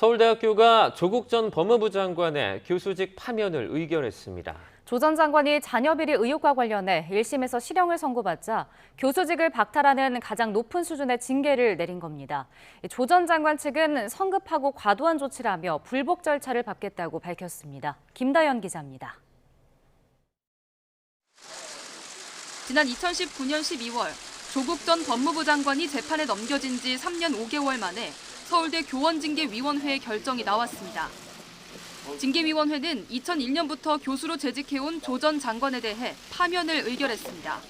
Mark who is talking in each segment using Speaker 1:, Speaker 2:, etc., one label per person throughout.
Speaker 1: 서울대학교가 조국 전 법무부 장관의 교수직 파면을 의결했습니다.
Speaker 2: 조 전 장관이 자녀 비리 의혹과 관련해 1심에서 실형을 선고받자 교수직을 박탈하는 가장 높은 수준의 징계를 내린 겁니다. 조 전 장관 측은 성급하고 과도한 조치라며 불복 절차를 밟겠다고 밝혔습니다. 김다연 기자입니다.
Speaker 3: 지난 2019년 12월 조국 전 법무부 장관이 재판에 넘겨진 지 3년 5개월 만에 서울대 교원징계위원회의 결정이 나왔습니다. 징계위원회는 2001년부터 교수로 재직해온 조 전 장관에 대해 파면을 의결했습니다.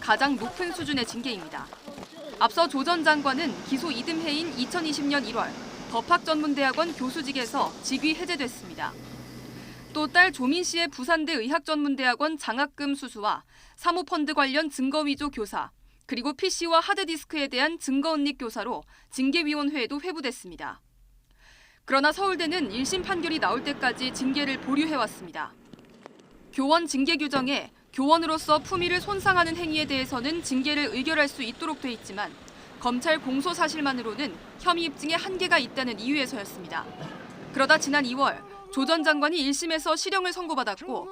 Speaker 3: 가장 높은 수준의 징계입니다. 앞서 조 전 장관은 기소 이듬해인 2020년 1월 법학전문대학원 교수직에서 직위 해제됐습니다. 또 딸 조민 씨의 부산대 의학전문대학원 장학금 수수와 사모펀드 관련 증거 위조 교사, 그리고 PC와 하드디스크에 대한 증거 은닉 교사로 징계위원회에도 회부됐습니다. 그러나 서울대는 1심 판결이 나올 때까지 징계를 보류해왔습니다. 교원 징계 규정에 교원으로서 품위를 손상하는 행위에 대해서는 징계를 의결할 수 있도록 돼 있지만 검찰 공소 사실만으로는 혐의 입증에 한계가 있다는 이유에서였습니다. 그러다 지난 2월 조 전 장관이 1심에서 실형을 선고받았고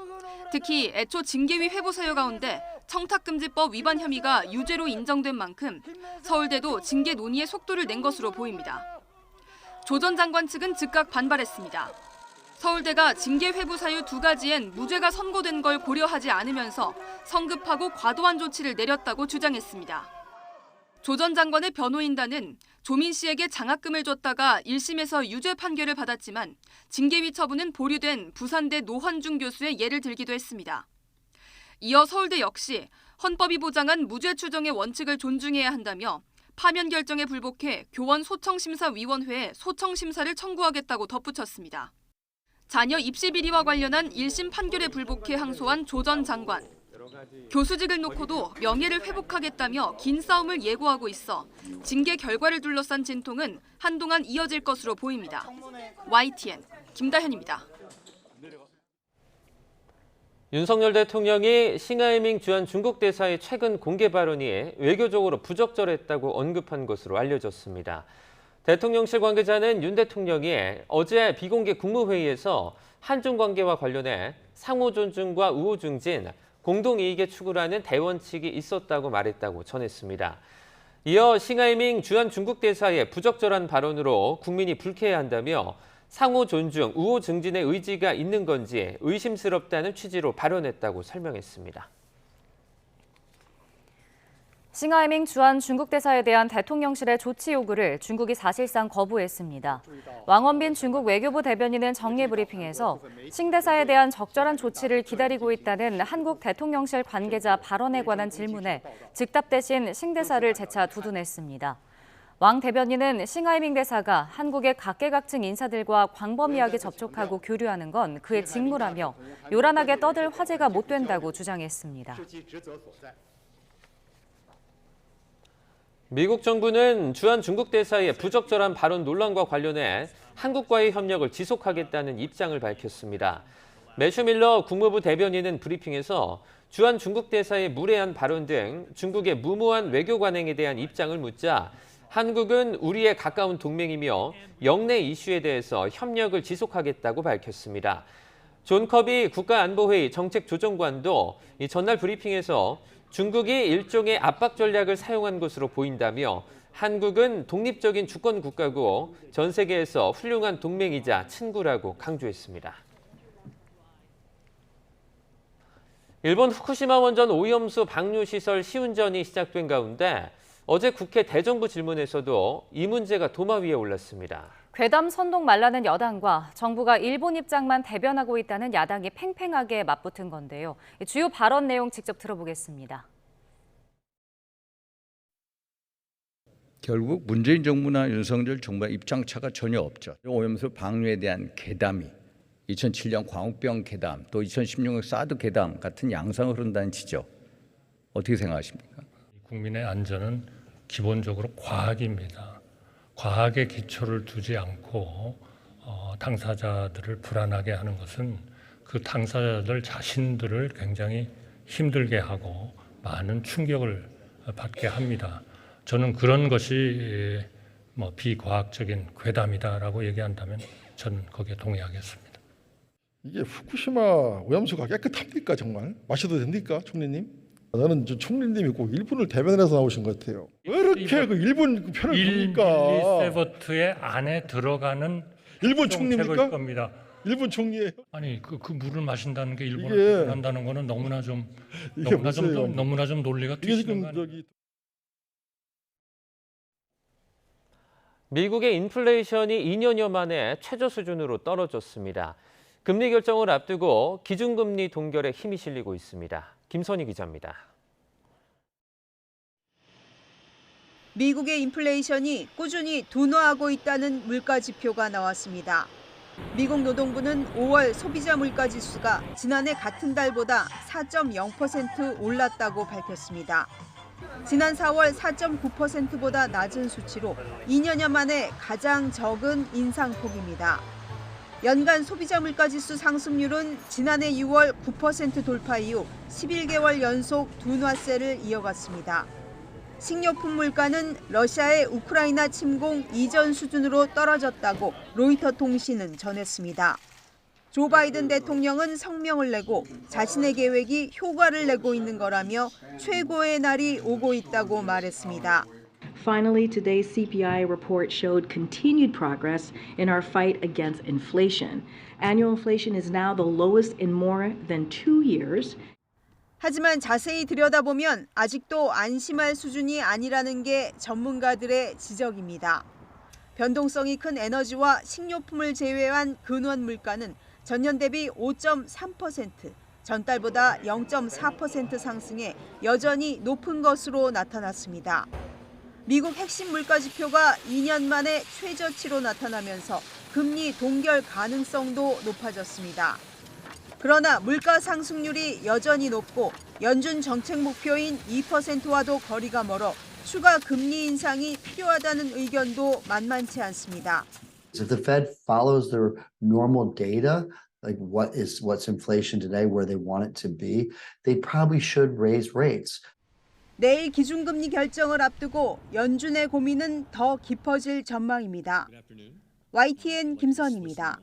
Speaker 3: 특히 애초 징계위 회부 사유 가운데 청탁금지법 위반 혐의가 유죄로 인정된 만큼 서울대도 징계 논의에 속도를 낸 것으로 보입니다. 조 전 장관 측은 즉각 반발했습니다. 서울대가 징계 회부 사유 2가지엔 무죄가 선고된 걸 고려하지 않으면서 성급하고 과도한 조치를 내렸다고 주장했습니다. 조 전 장관의 변호인단은 조민 씨에게 장학금을 줬다가 1심에서 유죄 판결을 받았지만 징계위 처분은 보류된 부산대 노환중 교수의 예를 들기도 했습니다. 이어 서울대 역시 헌법이 보장한 무죄 추정의 원칙을 존중해야 한다며 파면 결정에 불복해 교원 소청심사위원회에 소청심사를 청구하겠다고 덧붙였습니다. 자녀 입시 비리와 관련한 1심 판결에 불복해 항소한 조 전 장관. 교수직을 놓고도 명예를 회복하겠다며 긴 싸움을 예고하고 있어 징계 결과를 둘러싼 진통은 한동안 이어질 것으로 보입니다. YTN 김다현입니다.
Speaker 1: 윤석열 대통령이 싱하이밍 주한 중국 대사의 최근 공개 발언이 외교적으로 부적절했다고 언급한 것으로 알려졌습니다. 대통령실 관계자는 윤 대통령이 어제 비공개 국무회의에서 한중 관계와 관련해 상호 존중과 우호 증진, 공동이익에 추구하는 대원칙이 있었다고 말했다고 전했습니다. 이어 싱하이밍 주한 중국 대사의 부적절한 발언으로 국민이 불쾌해한다며 상호 존중, 우호 증진의 의지가 있는 건지 의심스럽다는 취지로 발언했다고 설명했습니다.
Speaker 2: 싱하이밍 주한 중국 대사에 대한 대통령실의 조치 요구를 중국이 사실상 거부했습니다. 왕원빈 중국 외교부 대변인은 정례 브리핑에서 싱 대사에 대한 적절한 조치를 기다리고 있다는 한국 대통령실 관계자 발언에 관한 질문에 즉답 대신 싱 대사를 재차 두둔했습니다. 왕 대변인은 싱하이밍 대사가 한국의 각계각층 인사들과 광범위하게 접촉하고 교류하는 건 그의 직무라며 요란하게 떠들 화제가 못 된다고 주장했습니다.
Speaker 1: 미국 정부는 주한 중국 대사의 부적절한 발언 논란과 관련해 한국과의 협력을 지속하겠다는 입장을 밝혔습니다. 매슈 밀러 국무부 대변인은 브리핑에서 주한 중국 대사의 무례한 발언 등 중국의 무모한 외교 관행에 대한 입장을 묻자 한국은 우리의 가까운 동맹이며 영내 이슈에 대해서 협력을 지속하겠다고 밝혔습니다. 존 커비 국가안보회의 정책조정관도 전날 브리핑에서 중국이 일종의 압박 전략을 사용한 것으로 보인다며 한국은 독립적인 주권 국가고 전 세계에서 훌륭한 동맹이자 친구라고 강조했습니다. 일본 후쿠시마 원전 오염수 방류시설 시운전이 시작된 가운데 어제 국회 대정부 질문에서도 이 문제가 도마 위에 올랐습니다.
Speaker 2: 괴담 선동 말라는 여당과 정부가 일본 입장만 대변하고 있다는 야당이 팽팽하게 맞붙은 건데요. 주요 발언 내용 직접 들어보겠습니다.
Speaker 4: 결국 문재인 정부나 윤석열 정부의 입장차가 전혀 없죠. 오염수 방류에 대한 괴담이 2007년 광우병 괴담, 또 2016년 사드 괴담 같은 양상을 흐른다는 지적. 어떻게 생각하십니까?
Speaker 5: 국민의 안전은 기본적으로 과학입니다. 과학에 기초를 두지 않고 당사자들을 불안하게 하는 것은 그 당사자들 자신들을 굉장히 힘들게 하고 많은 충격을 받게 합니다. 저는 그런 것이 뭐 비과학적인 괴담이다라고 얘기한다면 저는 거기에 동의하겠습니다.
Speaker 6: 이게 후쿠시마 오염수가 깨끗합니까 정말? 마셔도 됩니까 총리님? 나는 저 총리님이 꼭 일본을 대변해서 나오신 것 같아요. 왜 이렇게 그 일본 편을 듭니까?
Speaker 5: 1밀리세버트의 안에 들어가는
Speaker 6: 일본 총리입니까?
Speaker 5: 겁니다.
Speaker 6: 일본 총리예요?
Speaker 5: 아니 그 물을 마신다는 게 일본을
Speaker 6: 이게-
Speaker 5: 대변한다는 거는 너무나 좀
Speaker 6: 이게 무슨
Speaker 5: 논리가
Speaker 6: 이게
Speaker 5: 뒤지는
Speaker 6: 지금
Speaker 5: 거 아니에요?
Speaker 6: 저기
Speaker 1: 미국의 인플레이션이 2년여 만에 최저 수준으로 떨어졌습니다. 금리 결정을 앞두고 기준금리 동결에 힘이 실리고 있습니다. 김선희 기자입니다.
Speaker 7: 미국의 인플레이션이 꾸준히 둔화하고 있다는 물가 지표가 나왔습니다. 미국 노동부는 5월 소비자 물가 지수가 지난해 같은 달보다 4.0% 올랐다고 밝혔습니다. 지난 4월 4.9%보다 낮은 수치로 2년여 만에 가장 적은 인상폭입니다. 연간 소비자 물가 지수 상승률은 지난해 6월 9% 돌파 이후 11개월 연속 둔화세를 이어갔습니다. 식료품 물가는 러시아의 우크라이나 침공 이전 수준으로 떨어졌다고 로이터 통신은 전했습니다. 조 바이든 대통령은 성명을 내고 자신의 계획이 효과를 내고 있는 거라며 최고의 날이 오고 있다고 말했습니다.
Speaker 8: Finally, today's CPI report showed continued progress in our fight against inflation. Annual inflation is now the lowest in more than 2 years.
Speaker 7: 하지만 자세히 들여다보면 아직도 안심할 수준이 아니라는 게 전문가들의 지적입니다. 변동성이 큰 에너지와 식료품을 제외한 근원 물가는 전년 대비 5.3%, 전달보다 0.4% 상승해 여전히 높은 것으로 나타났습니다. 미국 핵심 물가 지표가 2년 만에 최저치로 나타나면서 금리 동결 가능성도 높아졌습니다. 그러나 물가 상승률이 여전히 높고 연준 정책 목표인 2%와도 거리가 멀어 추가 금리 인상이 필요하다는 의견도 만만치 않습니다.
Speaker 9: If the Fed follows their normal data, like what's inflation today, where they want it to be, they probably should raise rates.
Speaker 7: 내일 기준금리 결정을 앞두고 연준의 고민은 더 깊어질 전망입니다. YTN 김선희입니다.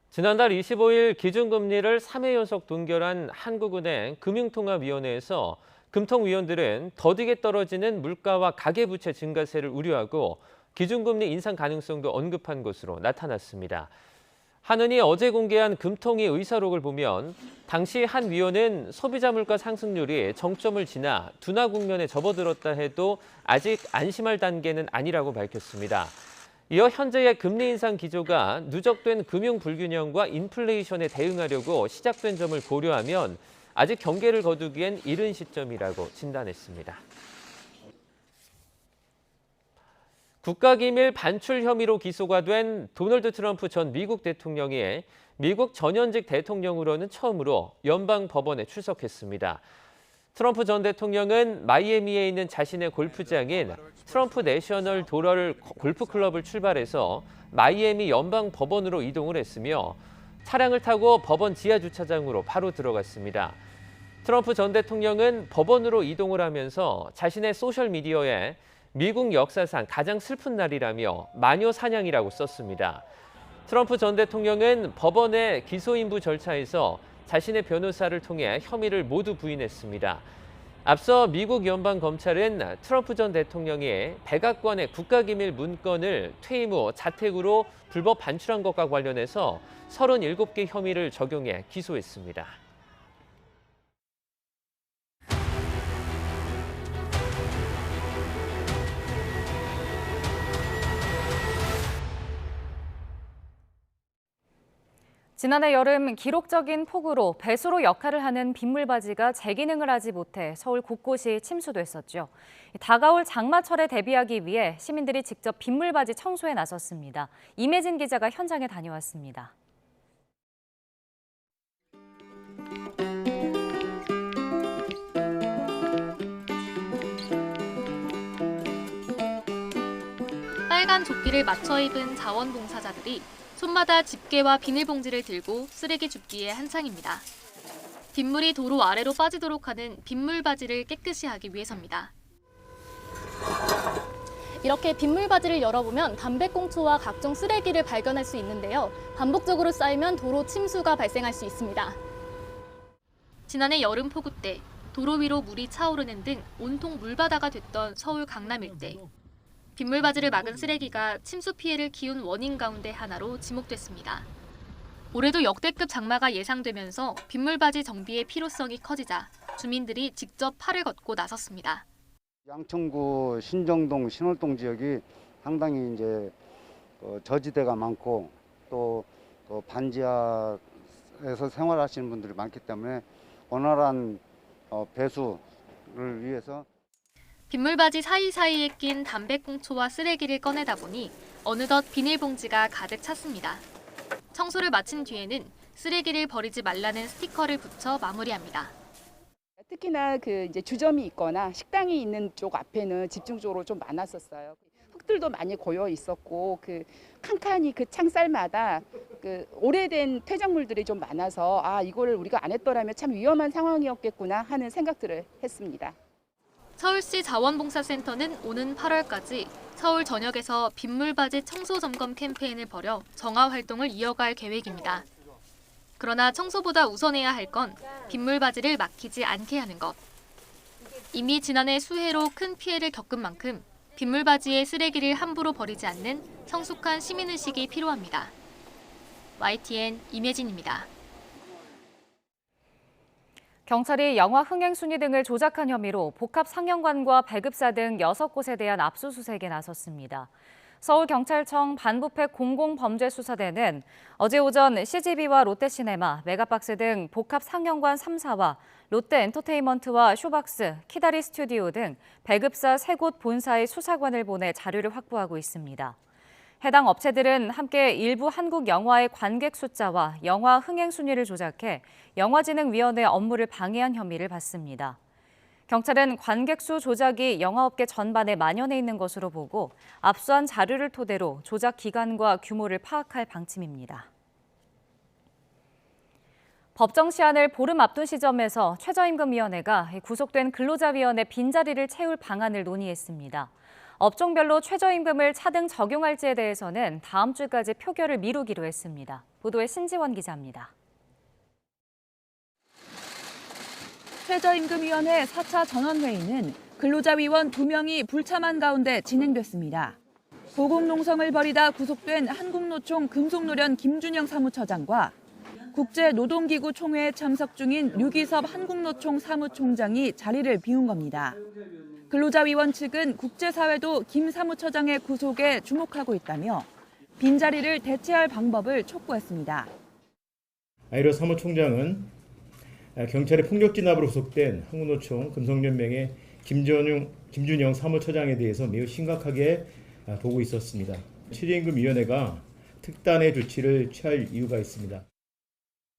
Speaker 1: 지난달 25일 기준금리를 3회 연속 동결한 한국은행 금융통화위원회에서 금통위원들은 더디게 떨어지는 물가와 가계부채 증가세를 우려하고 기준금리 인상 가능성도 언급한 것으로 나타났습니다. 한은이 어제 공개한 금통위 의사록을 보면 당시 한 위원은 소비자 물가 상승률이 정점을 지나 둔화 국면에 접어들었다 해도 아직 안심할 단계는 아니라고 밝혔습니다. 이어 현재의 금리 인상 기조가 누적된 금융 불균형과 인플레이션에 대응하려고 시작된 점을 고려하면 아직 경계를 거두기엔 이른 시점이라고 진단했습니다. 국가기밀 반출 혐의로 기소가 된 도널드 트럼프 전 미국 대통령이 미국 전현직 대통령으로는 처음으로 연방법원에 출석했습니다. 트럼프 전 대통령은 마이애미에 있는 자신의 골프장인 트럼프 내셔널 도럴 골프클럽을 출발해서 마이애미 연방법원으로 이동을 했으며 차량을 타고 법원 지하주차장으로 바로 들어갔습니다. 트럼프 전 대통령은 법원으로 이동을 하면서 자신의 소셜미디어에 미국 역사상 가장 슬픈 날이라며 마녀 사냥이라고 썼습니다. 트럼프 전 대통령은 법원의 기소인부 절차에서 자신의 변호사를 통해 혐의를 모두 부인했습니다. 앞서 미국 연방검찰은 트럼프 전 대통령이 백악관의 국가기밀 문건을 퇴임 후 자택으로 불법 반출한 것과 관련해서 37개 혐의를 적용해 기소했습니다.
Speaker 2: 지난해 여름 기록적인 폭우로 배수로 역할을 하는 빗물바지가 재기능을 하지 못해 서울 곳곳이 침수됐었죠. 다가올 장마철에 대비하기 위해 시민들이 직접 빗물바지 청소에 나섰습니다. 임혜진 기자가 현장에 다녀왔습니다.
Speaker 10: 빨간 조끼를 맞춰 입은 자원봉사자들이 손마다 집게와 비닐봉지를 들고 쓰레기 줍기에 한창입니다. 빗물이 도로 아래로 빠지도록 하는 빗물바지를 깨끗이 하기 위해서입니다. 이렇게 빗물바지를 열어보면 담배꽁초와 각종 쓰레기를 발견할 수 있는데요. 반복적으로 쌓이면 도로 침수가 발생할 수 있습니다. 지난해 여름 폭우 때 도로 위로 물이 차오르는 등 온통 물바다가 됐던 서울 강남 일대. 빗물바지를 막은 쓰레기가 침수 피해를 키운 원인 가운데 하나로 지목됐습니다. 올해도 역대급 장마가 예상되면서 빗물바지 정비의 필요성이 커지자 주민들이 직접 팔을 걷고 나섰습니다.
Speaker 11: 양천구 신정동, 신월동 지역이 상당히 이제 저지대가 많고 또 반지하에서 생활하시는 분들이 많기 때문에 원활한 배수를 위해서
Speaker 10: 빗물바지 사이사이에 낀 담배꽁초와 쓰레기를 꺼내다 보니 어느덧 비닐봉지가 가득 찼습니다. 청소를 마친 뒤에는 쓰레기를 버리지 말라는 스티커를 붙여 마무리합니다.
Speaker 12: 특히나 이제 주점이 있거나 식당이 있는 쪽 앞에는 집중적으로 좀 많았었어요. 흙들도 많이 고여 있었고 칸칸이 창살마다 오래된 퇴적물들이 좀 많아서 이거를 우리가 안 했더라면 참 위험한 상황이었겠구나 하는 생각들을 했습니다.
Speaker 10: 서울시 자원봉사센터는 오는 8월까지 서울 전역에서 빗물바지 청소 점검 캠페인을 벌여 정화 활동을 이어갈 계획입니다. 그러나 청소보다 우선해야 할 건 빗물바지를 막히지 않게 하는 것. 이미 지난해 수해로 큰 피해를 겪은 만큼 빗물바지에 쓰레기를 함부로 버리지 않는 성숙한 시민의식이 필요합니다. YTN 임혜진입니다.
Speaker 2: 경찰이 영화 흥행순위 등을 조작한 혐의로 복합 상영관과 배급사 등 6곳에 대한 압수수색에 나섰습니다. 서울경찰청 반부패 공공범죄수사대는 어제 오전 CGV와 롯데시네마, 메가박스 등 복합 상영관 3사와 롯데엔터테인먼트와 쇼박스, 키다리 스튜디오 등 배급사 3곳 본사의 수사관을 보내 자료를 확보하고 있습니다. 해당 업체들은 함께 일부 한국 영화의 관객 숫자와 영화 흥행 순위를 조작해 영화진흥위원회 업무를 방해한 혐의를 받습니다. 경찰은 관객 수 조작이 영화업계 전반에 만연해 있는 것으로 보고 압수한 자료를 토대로 조작 기간과 규모를 파악할 방침입니다. 법정 시한을 보름 앞둔 시점에서 최저임금위원회가 구속된 근로자위원회 빈자리를 채울 방안을 논의했습니다. 업종별로 최저임금을 차등 적용할지에 대해서는 다음 주까지 표결을 미루기로 했습니다. 보도에 신지원 기자입니다.
Speaker 13: 최저임금위원회 4차 전원회의는 근로자위원 2명이 불참한 가운데 진행됐습니다. 보국농성을 벌이다 구속된 한국노총 금속노련 김준영 사무처장과 국제노동기구 총회에 참석 중인 류기섭 한국노총 사무총장이 자리를 비운 겁니다. 근로자위원 측은 국제사회도 김 사무처장의 구속에 주목하고 있다며 빈자리를 대체할 방법을 촉구했습니다.
Speaker 14: 아이러 사무총장은 경찰의 폭력 진압으로 구속된 한국노총 금속연맹의 김준영 사무처장에 대해서 매우 심각하게 보고 있었습니다. 최저임금위원회가 특단의 조치를 취할 이유가 있습니다.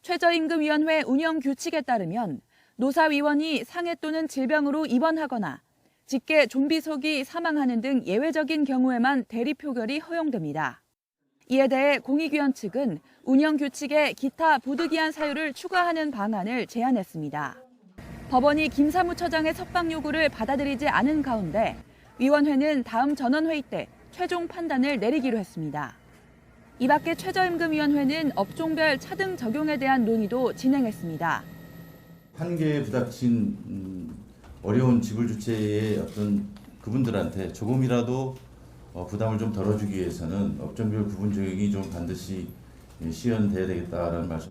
Speaker 13: 최저임금위원회 운영 규칙에 따르면 노사위원이 상해 또는 질병으로 입원하거나 직계 좀비 속이 사망하는 등 예외적인 경우에만 대리 표결이 허용됩니다. 이에 대해 공익위원 측은 운영 규칙에 기타 부득이한 사유를 추가하는 방안을 제안했습니다. 법원이 김 사무처장의 석방 요구를 받아들이지 않은 가운데 위원회는 다음 전원회의 때 최종 판단을 내리기로 했습니다. 이 밖에 최저임금위원회는 업종별 차등 적용에 대한 논의도 진행했습니다.
Speaker 15: 한계에 부닥친 어려운 지불 주체의 그분들한테 조금이라도 부담을 좀 덜어주기 위해서는 업종별 구분 적용이 좀 반드시 시연돼야 되겠다라는 말씀.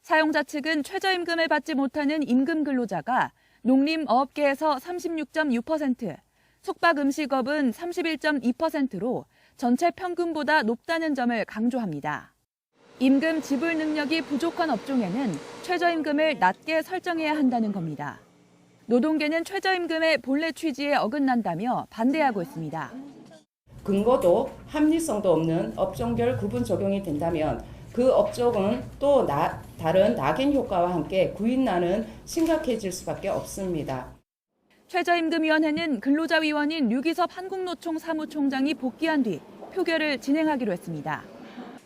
Speaker 13: 사용자 측은 최저임금을 받지 못하는 임금 근로자가 농림어업계에서 36.6%, 숙박음식업은 31.2%로 전체 평균보다 높다는 점을 강조합니다. 임금 지불 능력이 부족한 업종에는 최저임금을 낮게 설정해야 한다는 겁니다. 노동계는 최저임금의 본래 취지에 어긋난다며 반대하고 있습니다.
Speaker 16: 근거도 합리성도 없는 업종별 구분 적용이 된다면 그 업종은 또 다른 낙인 효과와 함께 구인난은 심각해질 수밖에 없습니다.
Speaker 13: 최저임금위원회는 근로자위원인 류기섭 한국노총 사무총장이 복귀한 뒤 표결을 진행하기로 했습니다.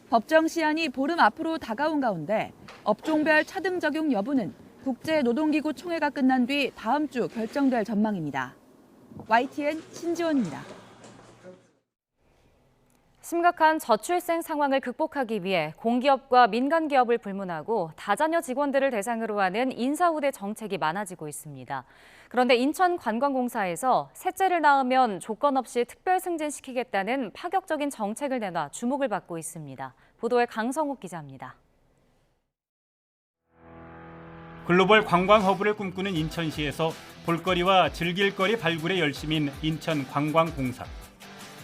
Speaker 13: 법정 시한이 보름 앞으로 다가온 가운데 업종별 차등 적용 여부는 국제노동기구 총회가 끝난 뒤 다음 주 결정될 전망입니다. YTN 신지원입니다.
Speaker 2: 심각한 저출생 상황을 극복하기 위해 공기업과 민간기업을 불문하고 다자녀 직원들을 대상으로 하는 인사우대 정책이 많아지고 있습니다. 그런데 인천관광공사에서 셋째를 낳으면 조건 없이 특별 승진시키겠다는 파격적인 정책을 내놔 주목을 받고 있습니다. 보도에 강성욱 기자입니다.
Speaker 17: 글로벌 관광 허브를 꿈꾸는 인천시에서 볼거리와 즐길거리 발굴에 열심인 인천관광공사.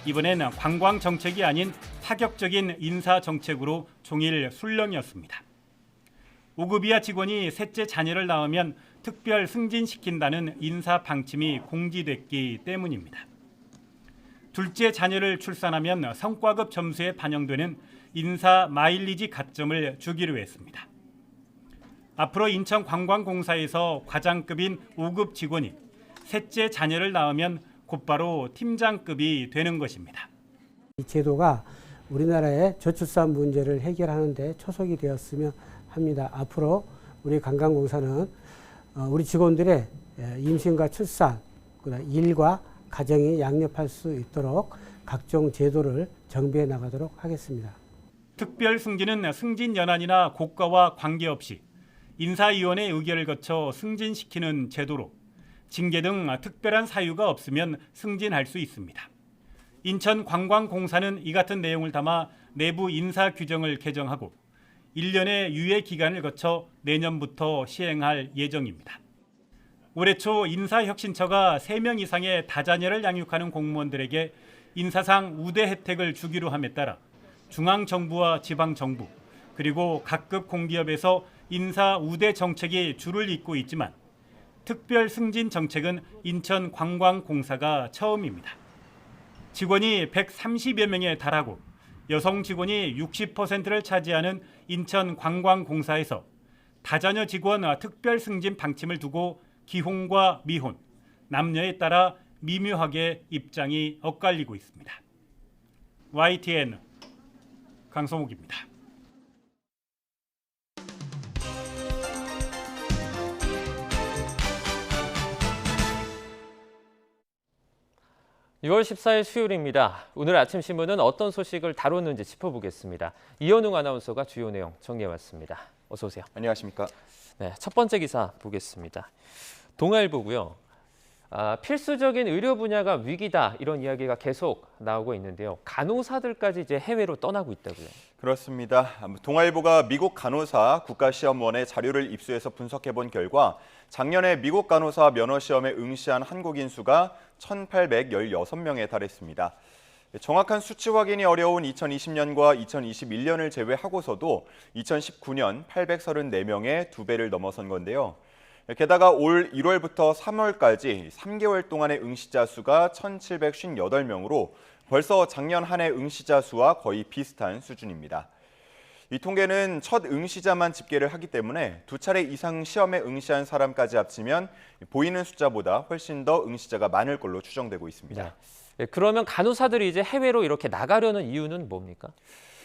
Speaker 17: 이번엔 관광 정책이 아닌 파격적인 인사 정책으로 종일 술렁이었습니다. 5급 이하 직원이 셋째 자녀를 낳으면 특별 승진시킨다는 인사 방침이 공지됐기 때문입니다. 둘째 자녀를 출산하면 성과급 점수에 반영되는 인사 마일리지 가점을 주기로 했습니다. 앞으로 인천관광공사에서 과장급인 5급 직원이 셋째 자녀를 낳으면 곧바로 팀장급이 되는 것입니다.
Speaker 18: 이 제도가 우리나라의 저출산 문제를 해결하는 데 초석이 되었으면 합니다. 앞으로 우리 관광공사는 우리 직원들의 임신과 출산, 일과 가정이 양립할 수 있도록 각종 제도를 정비해 나가도록 하겠습니다.
Speaker 17: 특별 승진은 승진 연한이나 고과와 관계없이 인사위원회 의결을 거쳐 승진시키는 제도로 징계 등 특별한 사유가 없으면 승진할 수 있습니다. 인천관광공사는 이 같은 내용을 담아 내부 인사 규정을 개정하고 1년의 유예 기간을 거쳐 내년부터 시행할 예정입니다. 올해 초 인사혁신처가 3명 이상의 다자녀를 양육하는 공무원들에게 인사상 우대 혜택을 주기로 함에 따라 중앙정부와 지방정부 그리고 각급 공기업에서 인사 우대 정책이 줄을 잇고 있지만 특별 승진 정책은 인천관광공사가 처음입니다. 직원이 130여 명에 달하고 여성 직원이 60%를 차지하는 인천관광공사에서 다자녀 직원 특별 승진 방침을 두고 기혼과 미혼, 남녀에 따라 미묘하게 입장이 엇갈리고 있습니다. YTN 강성욱입니다.
Speaker 1: (6월 14일) 수요일입니다. 오늘 아침 신문은 어떤 소식을 다뤘는지 짚어보겠습니다. 이현웅 아나운서가 주요 내용 정리해왔습니다. 어서 오세요.
Speaker 19: 안녕하십니까.
Speaker 1: 네, 첫 번째 기사 보겠습니다. 동아일보고요. 필수적인 의료 분야가 위기다 이런 이야기가 계속 나오고 있는데요. 간호사들까지 이제 해외로 떠나고 있다고요.
Speaker 19: 그렇습니다. 동아일보가 미국 간호사 국가시험원의 자료를 입수해서 분석해본 결과 작년에 미국 간호사 면허시험에 응시한 한국인 수가 1,816명에 달했습니다. 정확한 수치 확인이 어려운 2020년과 2021년을 제외하고서도 2019년 834명의 2배를 넘어선 건데요. 게다가 올 1월부터 3월까지 3개월 동안의 응시자 수가 1,758명으로 벌써 작년 한 해 응시자 수와 거의 비슷한 수준입니다. 이 통계는 첫 응시자만 집계를 하기 때문에 2차례 이상 시험에 응시한 사람까지 합치면 보이는 숫자보다 훨씬 더 응시자가 많을 걸로 추정되고 있습니다.
Speaker 1: 네, 그러면 간호사들이 이제 해외로 이렇게 나가려는 이유는 뭡니까?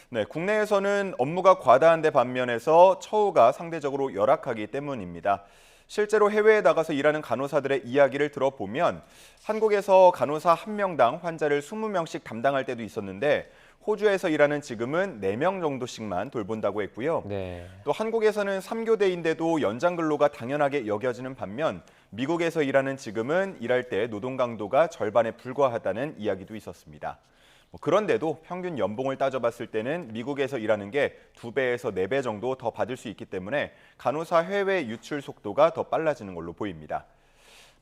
Speaker 19: 네, 국내에서는 업무가 과다한 데 반면에서 처우가 상대적으로 열악하기 때문입니다. 실제로 해외에 나가서 일하는 간호사들의 이야기를 들어보면 한국에서 간호사 1명당 환자를 20명씩 담당할 때도 있었는데 호주에서 일하는 지금은 4명 정도씩만 돌본다고 했고요.
Speaker 1: 네.
Speaker 19: 또 한국에서는 3교대인데도 연장 근로가 당연하게 여겨지는 반면 미국에서 일하는 지금은 일할 때 노동 강도가 절반에 불과하다는 이야기도 있었습니다. 그런데도 평균 연봉을 따져봤을 때는 미국에서 일하는 게 2배에서 4배 정도 더 받을 수 있기 때문에 간호사 해외 유출 속도가 더 빨라지는 걸로 보입니다.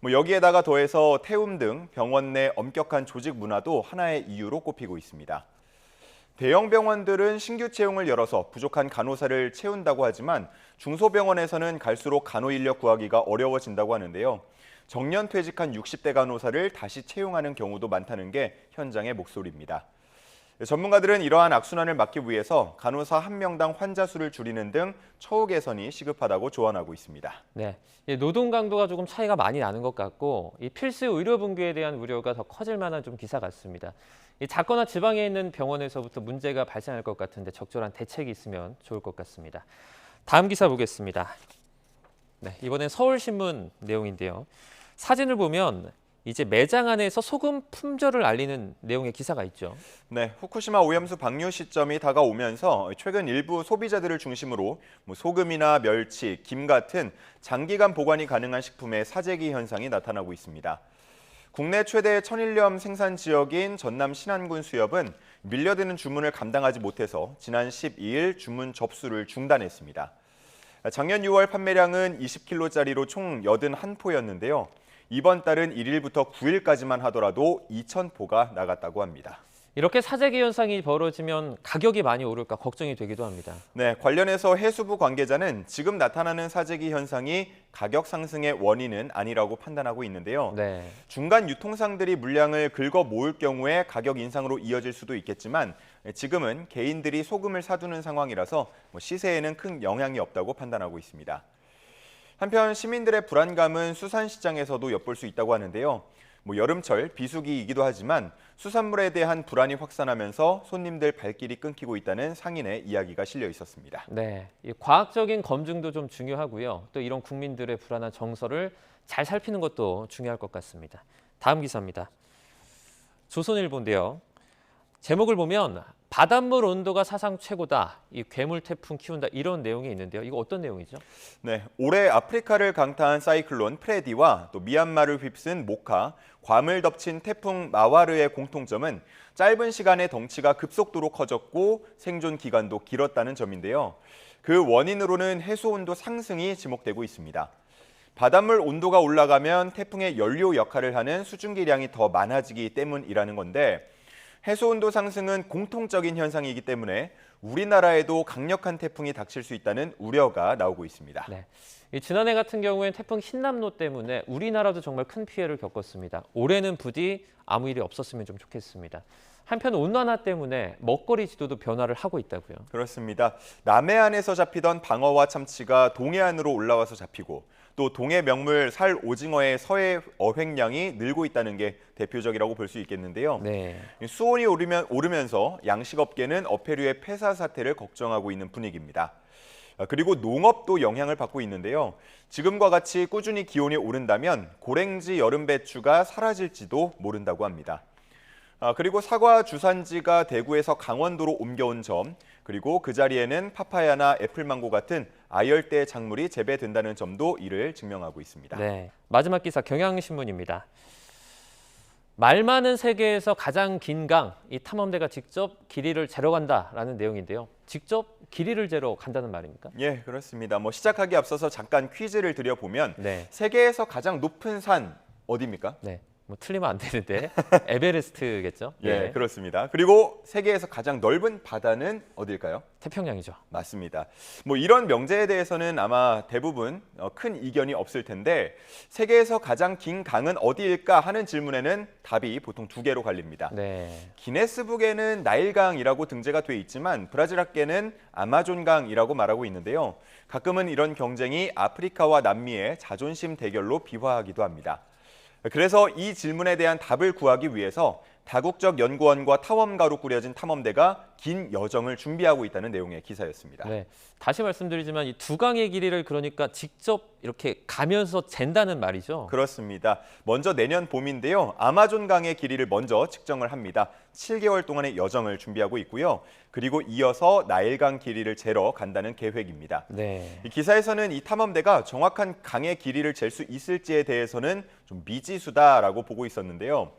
Speaker 19: 여기에다가 더해서 태움 등 병원 내 엄격한 조직 문화도 하나의 이유로 꼽히고 있습니다. 대형 병원들은 신규 채용을 열어서 부족한 간호사를 채운다고 하지만 중소병원에서는 갈수록 간호 인력 구하기가 어려워진다고 하는데요. 정년 퇴직한 60대 간호사를 다시 채용하는 경우도 많다는 게 현장의 목소리입니다. 전문가들은 이러한 악순환을 막기 위해서 간호사 1명당 환자 수를 줄이는 등 처우 개선이 시급하다고 조언하고 있습니다.
Speaker 1: 네, 노동 강도가 조금 차이가 많이 나는 것 같고 이 필수 의료 분규에 대한 우려가 더 커질 만한 좀 기사 같습니다. 작거나 지방에 있는 병원에서부터 문제가 발생할 것 같은데 적절한 대책이 있으면 좋을 것 같습니다. 다음 기사 보겠습니다. 네, 이번엔 서울신문 내용인데요. 사진을 보면 이제 매장 안에서 소금 품절을 알리는 내용의 기사가 있죠.
Speaker 19: 네, 후쿠시마 오염수 방류 시점이 다가오면서 최근 일부 소비자들을 중심으로 소금이나 멸치, 김 같은 장기간 보관이 가능한 식품의 사재기 현상이 나타나고 있습니다. 국내 최대 천일염 생산 지역인 전남 신안군 수협은 밀려드는 주문을 감당하지 못해서 지난 12일 주문 접수를 중단했습니다. 작년 6월 판매량은 20kg짜리로 총 81포였는데요. 이번 달은 1일부터 9일까지만 하더라도 2,000포가 나갔다고 합니다.
Speaker 1: 이렇게 사재기 현상이 벌어지면 가격이 많이 오를까 걱정이 되기도 합니다.
Speaker 19: 네, 관련해서 해수부 관계자는 지금 나타나는 사재기 현상이 가격 상승의 원인은 아니라고 판단하고 있는데요.
Speaker 1: 네.
Speaker 19: 중간 유통상들이 물량을 긁어 모을 경우에 가격 인상으로 이어질 수도 있겠지만 지금은 개인들이 소금을 사두는 상황이라서 시세에는 큰 영향이 없다고 판단하고 있습니다. 한편 시민들의 불안감은 수산시장에서도 엿볼 수 있다고 하는데요. 여름철 비수기이기도 하지만 수산물에 대한 불안이 확산하면서 손님들 발길이 끊기고 있다는 상인의 이야기가 실려 있었습니다.
Speaker 1: 네, 이 과학적인 검증도 좀 중요하고요. 또 이런 국민들의 불안한 정서를 잘 살피는 것도 중요할 것 같습니다. 다음 기사입니다. 조선일보인데요. 제목을 보면 바닷물 온도가 사상 최고다. 이 괴물 태풍 키운다. 이런 내용이 있는데요. 이거 어떤 내용이죠?
Speaker 19: 네, 올해 아프리카를 강타한 사이클론 프레디와 또 미얀마를 휩쓴 모카, 괌을 덮친 태풍 마와르의 공통점은 짧은 시간에 덩치가 급속도로 커졌고 생존 기간도 길었다는 점인데요. 그 원인으로는 해수 온도 상승이 지목되고 있습니다. 바닷물 온도가 올라가면 태풍의 연료 역할을 하는 수증기량이 더 많아지기 때문이라는 건데 해수온도 상승은 공통적인 현상이기 때문에 우리나라에도 강력한 태풍이 닥칠 수 있다는 우려가 나오고 있습니다.
Speaker 1: 네. 지난해 같은 경우엔 태풍 흰남노 때문에 우리나라도 정말 큰 피해를 겪었습니다. 올해는 부디 아무 일이 없었으면 좀 좋겠습니다. 한편 온난화 때문에 먹거리 지도도 변화를 하고 있다고요.
Speaker 19: 그렇습니다. 남해안에서 잡히던 방어와 참치가 동해안으로 올라와서 잡히고 또 동해 명물 살 오징어의 서해 어획량이 늘고 있다는 게 대표적이라고 볼 수 있겠는데요.
Speaker 1: 네.
Speaker 19: 수온이 오르면서 양식업계는 어패류의 폐사 사태를 걱정하고 있는 분위기입니다. 그리고 농업도 영향을 받고 있는데요. 지금과 같이 꾸준히 기온이 오른다면 고랭지 여름 배추가 사라질지도 모른다고 합니다. 그리고 사과 주산지가 대구에서 강원도로 옮겨온 점, 그리고 그 자리에는 파파야나 애플망고 같은 아열대 작물이 재배된다는 점도 이를 증명하고 있습니다.
Speaker 1: 네, 마지막 기사 경향신문입니다. 말 많은 세계에서 가장 긴 강, 이 탐험대가 직접 길이를 재러 간다라는 내용인데요. 직접 길이를 재러 간다는 말입니까?
Speaker 19: 예, 그렇습니다. 시작하기 앞서서 잠깐 퀴즈를 드려보면
Speaker 1: 네.
Speaker 19: 세계에서 가장 높은 산 어디입니까?
Speaker 1: 네. 틀리면 안 되는데 에베레스트겠죠?
Speaker 19: 예, 그렇습니다. 그리고 세계에서 가장 넓은 바다는 어딜까요?
Speaker 1: 태평양이죠.
Speaker 19: 맞습니다. 이런 명제에 대해서는 아마 대부분 큰 이견이 없을 텐데 세계에서 가장 긴 강은 어디일까 하는 질문에는 답이 보통 두 개로 갈립니다.
Speaker 1: 네.
Speaker 19: 기네스북에는 나일강이라고 등재가 돼 있지만 브라질학계는 아마존강이라고 말하고 있는데요. 가끔은 이런 경쟁이 아프리카와 남미의 자존심 대결로 비화하기도 합니다. 그래서 이 질문에 대한 답을 구하기 위해서 다국적 연구원과 탐험가로 꾸려진 탐험대가 긴 여정을 준비하고 있다는 내용의 기사였습니다.
Speaker 1: 네, 다시 말씀드리지만 이 두 강의 길이를 그러니까 직접 이렇게 가면서 잰다는 말이죠.
Speaker 19: 그렇습니다. 먼저 내년 봄인데요. 아마존 강의 길이를 먼저 측정을 합니다. 7개월 동안의 여정을 준비하고 있고요. 그리고 이어서 나일강 길이를 재러 간다는 계획입니다.
Speaker 1: 네.
Speaker 19: 이 기사에서는 이 탐험대가 정확한 강의 길이를 잴 수 있을지에 대해서는 좀 미지수다라고 보고 있었는데요.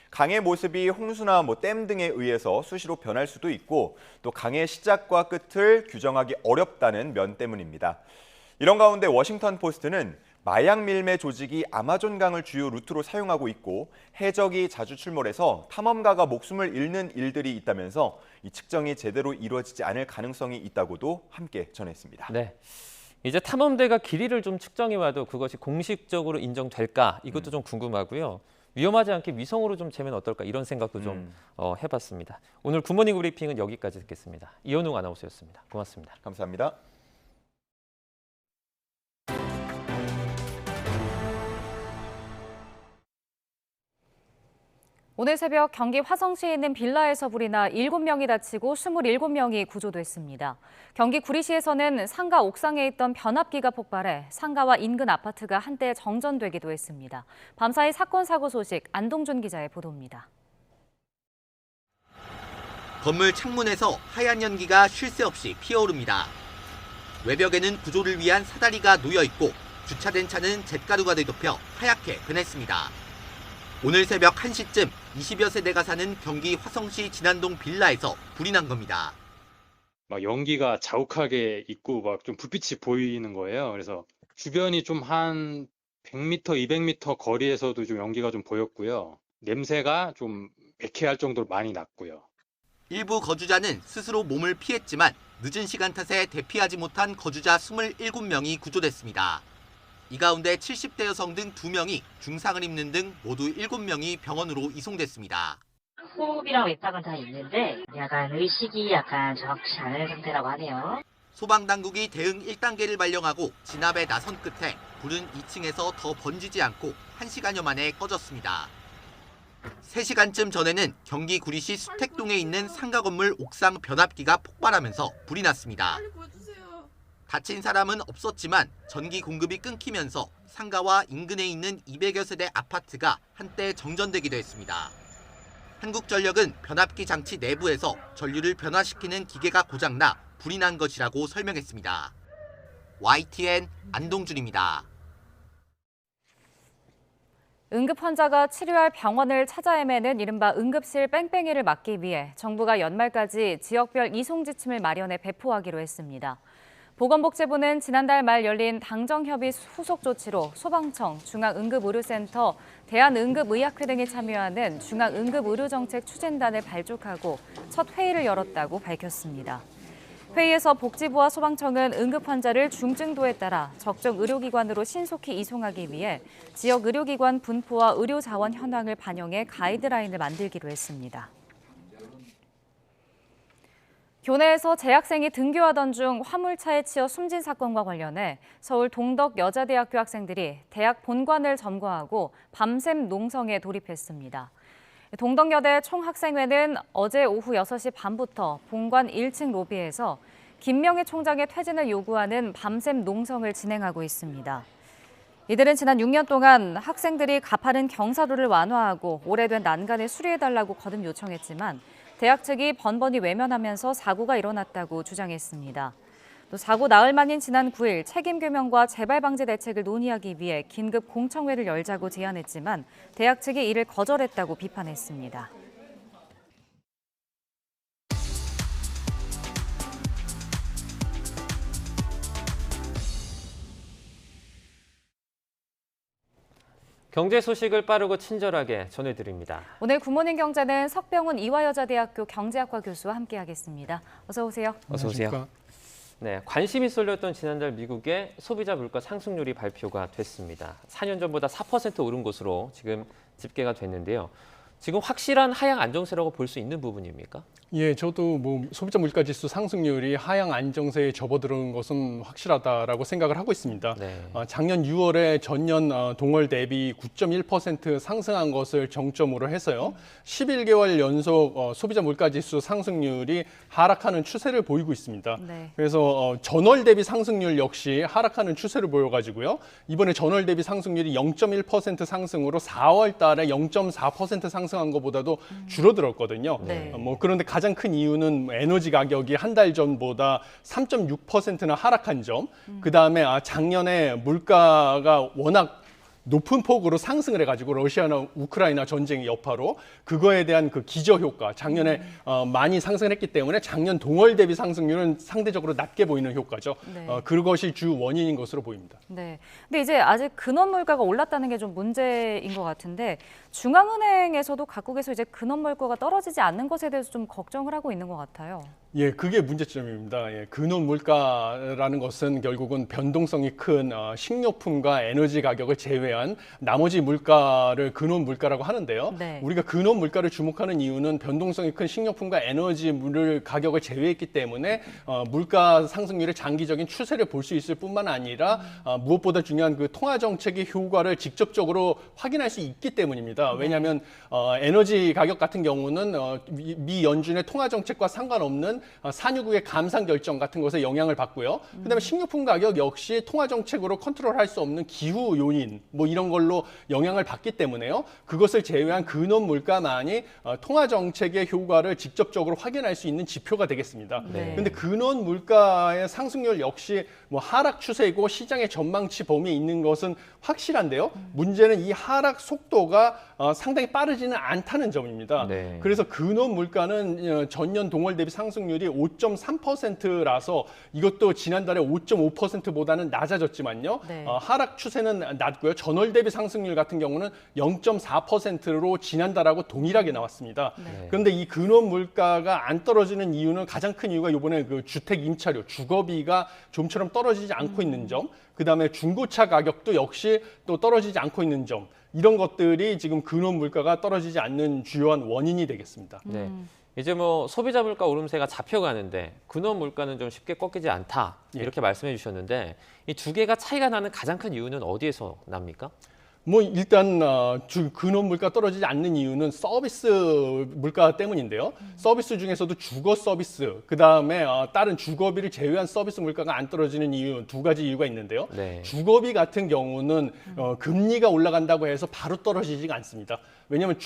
Speaker 19: 강의 모습이 홍수나 댐 등에 의해서 수시로 변할 수도 있고 또 강의 시작과 끝을 규정하기 어렵다는 면 때문입니다. 이런 가운데 워싱턴 포스트는 마약 밀매 조직이 아마존강을 주요 루트로 사용하고 있고 해적이 자주 출몰해서 탐험가가 목숨을 잃는 일들이 있다면서 이 측정이 제대로 이루어지지 않을 가능성이 있다고도 함께 전했습니다.
Speaker 1: 네. 이제 탐험대가 길이를 좀 측정해 와도 그것이 공식적으로 인정될까? 이것도 좀 궁금하고요. 위험하지 않게 위성으로 좀 재면 어떨까? 이런 생각도 좀 해봤습니다. 오늘 굿모닝 브리핑은 여기까지 듣겠습니다. 이현웅 아나운서였습니다. 고맙습니다.
Speaker 19: 감사합니다.
Speaker 2: 오늘 새벽 경기 화성시에 있는 빌라에서 불이 나 7명이 다치고 27명이 구조됐습니다. 경기 구리시에서는 상가 옥상에 있던 변압기가 폭발해 상가와 인근 아파트가 한때 정전되기도 했습니다. 밤사이 사건 사고 소식 안동준 기자의 보도입니다.
Speaker 20: 건물 창문에서 하얀 연기가 쉴 새 없이 피어오릅니다. 외벽에는 구조를 위한 사다리가 놓여 있고 주차된 차는 잿가루가 뒤덮여 하얗게 변했습니다. 오늘 새벽 1시쯤 20여 세대가 사는 경기 화성시 진안동 빌라에서 불이 난 겁니다.
Speaker 21: 막 연기가 자욱하게 있고 막 좀 불빛이 보이는 거예요. 그래서 주변이 좀 한 100m, 200m 거리에서도 좀 연기가 좀 보였고요. 냄새가 좀 매캐할 정도로 많이 났고요.
Speaker 20: 일부 거주자는 스스로 몸을 피했지만 늦은 시간 탓에 대피하지 못한 거주자 27명이 구조됐습니다. 이 가운데 70대 여성 등 2명이 중상을 입는 등 모두 7명이 병원으로 이송됐습니다.
Speaker 22: 호흡이랑 외상은 다 있는데 약간 의식이 약간 정확치 않은 상태라고 하네요.
Speaker 20: 소방당국이 대응 1단계를 발령하고 진압에 나선 끝에 불은 2층에서 더 번지지 않고 1시간여 만에 꺼졌습니다. 3시간쯤 전에는 경기 구리시 수택동에 있는 상가 건물 옥상 변압기가 폭발하면서 불이 났습니다. 다친 사람은 없었지만 전기 공급이 끊기면서 상가와 인근에 있는 200여 세대 아파트가 한때 정전되기도 했습니다. 한국전력은 변압기 장치 내부에서 전류를 변화시키는 기계가 고장나 불이 난 것이라고 설명했습니다. YTN 안동준입니다.
Speaker 2: 응급 환자가 치료할 병원을 찾아 헤매는 이른바 응급실 뺑뺑이를 막기 위해 정부가 연말까지 지역별 이송 지침을 마련해 배포하기로 했습니다. 보건복지부는 지난달 말 열린 당정협의 후속 조치로 소방청, 중앙응급의료센터, 대한응급의학회 등이 참여하는 중앙응급의료정책 추진단을 발족하고 첫 회의를 열었다고 밝혔습니다. 회의에서 복지부와 소방청은 응급 환자를 중증도에 따라 적정 의료기관으로 신속히 이송하기 위해 지역 의료기관 분포와 의료 자원 현황을 반영해 가이드라인을 만들기로 했습니다. 교내에서 재학생이 등교하던 중 화물차에 치여 숨진 사건과 관련해 서울 동덕 여자대학교 학생들이 대학 본관을 점거하고 밤샘 농성에 돌입했습니다. 동덕여대 총학생회는 어제 오후 6시 반부터 본관 1층 로비에서 김명희 총장의 퇴진을 요구하는 밤샘 농성을 진행하고 있습니다. 이들은 지난 6년 동안 학생들이 가파른 경사로를 완화하고 오래된 난간을 수리해달라고 거듭 요청했지만 대학 측이 번번이 외면하면서 사고가 일어났다고 주장했습니다. 또 사고 나흘 만인 지난 9일 책임규명과 재발방지 대책을 논의하기 위해 긴급 공청회를 열자고 제안했지만 대학 측이 이를 거절했다고 비판했습니다.
Speaker 1: 경제 소식을 빠르고 친절하게 전해드립니다.
Speaker 2: 오늘 굿모닝 경제는 석병훈 이화여자대학교 경제학과 교수와 함께하겠습니다. 어서 오세요.
Speaker 1: 어서 오세요. 네, 관심이 쏠렸던 지난달 미국의 소비자 물가 상승률이 발표가 됐습니다. 4년 전보다 4% 오른 것으로 지금 집계가 됐는데요. 지금 확실한 하향 안정세라고 볼 수 있는 부분입니까?
Speaker 23: 예, 저도 뭐 소비자 물가지수 상승률이 하향 안정세에 접어드는 것은 확실하다라고 생각을 하고 있습니다.
Speaker 1: 네.
Speaker 23: 작년 6월에 전년 동월 대비 9.1% 상승한 것을 정점으로 해서요. 11개월 연속 소비자 물가지수 상승률이 하락하는 추세를 보이고 있습니다.
Speaker 2: 네.
Speaker 23: 그래서 전월 대비 상승률 역시 하락하는 추세를 보여가지고요. 이번에 전월 대비 상승률이 0.1% 상승으로 4월 달에 0.4% 상승한 것보다도 줄어들었거든요.
Speaker 2: 네.
Speaker 23: 그런데 가장 큰 이유는 에너지 가격이 한 달 전보다 3.6%나 하락한 점, 그다음에 작년에 물가가 워낙 높은 폭으로 상승을 해가지고 러시아나 우크라이나 전쟁의 여파로 그거에 대한 그 기저 효과, 작년에 많이 상승을 했기 때문에 작년 동월 대비 상승률은 상대적으로 낮게 보이는 효과죠.
Speaker 2: 네.
Speaker 23: 그것이 주 원인인 것으로 보입니다.
Speaker 2: 네. 근데 이제 아직 근원 물가가 올랐다는 게 좀 문제인 것 같은데 중앙은행에서도 각국에서 이제 근원 물가가 떨어지지 않는 것에 대해서 좀 걱정을 하고 있는 것 같아요.
Speaker 23: 예, 그게 문제점입니다. 예, 근원 물가라는 것은 결국은 변동성이 큰 식료품과 에너지 가격을 제외한 나머지 물가를 근원 물가라고 하는데요.
Speaker 2: 네.
Speaker 23: 우리가 근원 물가를 주목하는 이유는 변동성이 큰 식료품과 에너지 물 가격을 제외했기 때문에 물가 상승률의 장기적인 추세를 볼 수 있을 뿐만 아니라 무엇보다 중요한 그 통화 정책의 효과를 직접적으로 확인할 수 있기 때문입니다. 왜냐하면 에너지 가격 같은 경우는 미 연준의 통화 정책과 상관없는 산유국의 감산 결정 같은 것에 영향을 받고요. 그다음에 식료품 가격 역시 통화 정책으로 컨트롤할 수 없는 기후 요인 뭐 이런 걸로 영향을 받기 때문에요. 그것을 제외한 근원 물가만이 통화 정책의 효과를 직접적으로 확인할 수 있는 지표가 되겠습니다. 그런데 근원 물가의 상승률 역시 뭐 하락 추세이고 시장의 전망치 범위에 있는 것은 확실한데요. 문제는 이 하락 속도가 상당히 빠르지는 않다는 점입니다. 그래서 근원 물가는 전년 동월 대비 상승률이 5.3%라서 이것도 지난달에 5.5%보다는 낮아졌지만요. 하락 추세는 낮고요. 전월 대비 상승률 같은 경우는 0.4%로 지난달하고 동일하게 나왔습니다. 그런데 이 근원 물가가 안 떨어지는 이유는 가장 큰 이유가 이번에 그 주택 임차료, 주거비가 좀처럼 떨어지지 않고 있는 점, 그다음에 중고차 가격도 역시 또 떨어지지 않고 있는 점, 이런 것들이 지금 근원 물가가 떨어지지 않는 주요한 원인이 되겠습니다.
Speaker 1: 네. 이제 뭐 소비자 물가 오름세가 잡혀가는데 근원 물가는 좀 쉽게 꺾이지 않다 이렇게 말씀해 주셨는데 이 두 개가 차이가 나는 가장 큰 이유는 어디에서 납니까?
Speaker 23: 뭐 일단 근원 물가 떨어지지 않는 이유는 서비스 물가 때문인데요. 서비스 중에서도 주거 서비스, 그다음에 다른 주거비를 제외한 서비스 물가가 안 떨어지는 이유 두 가지 이유가 있는데요. 주거비 같은 경우는 금리가 올라간다고 해서 바로 떨어지지가 않습니다. 왜냐하면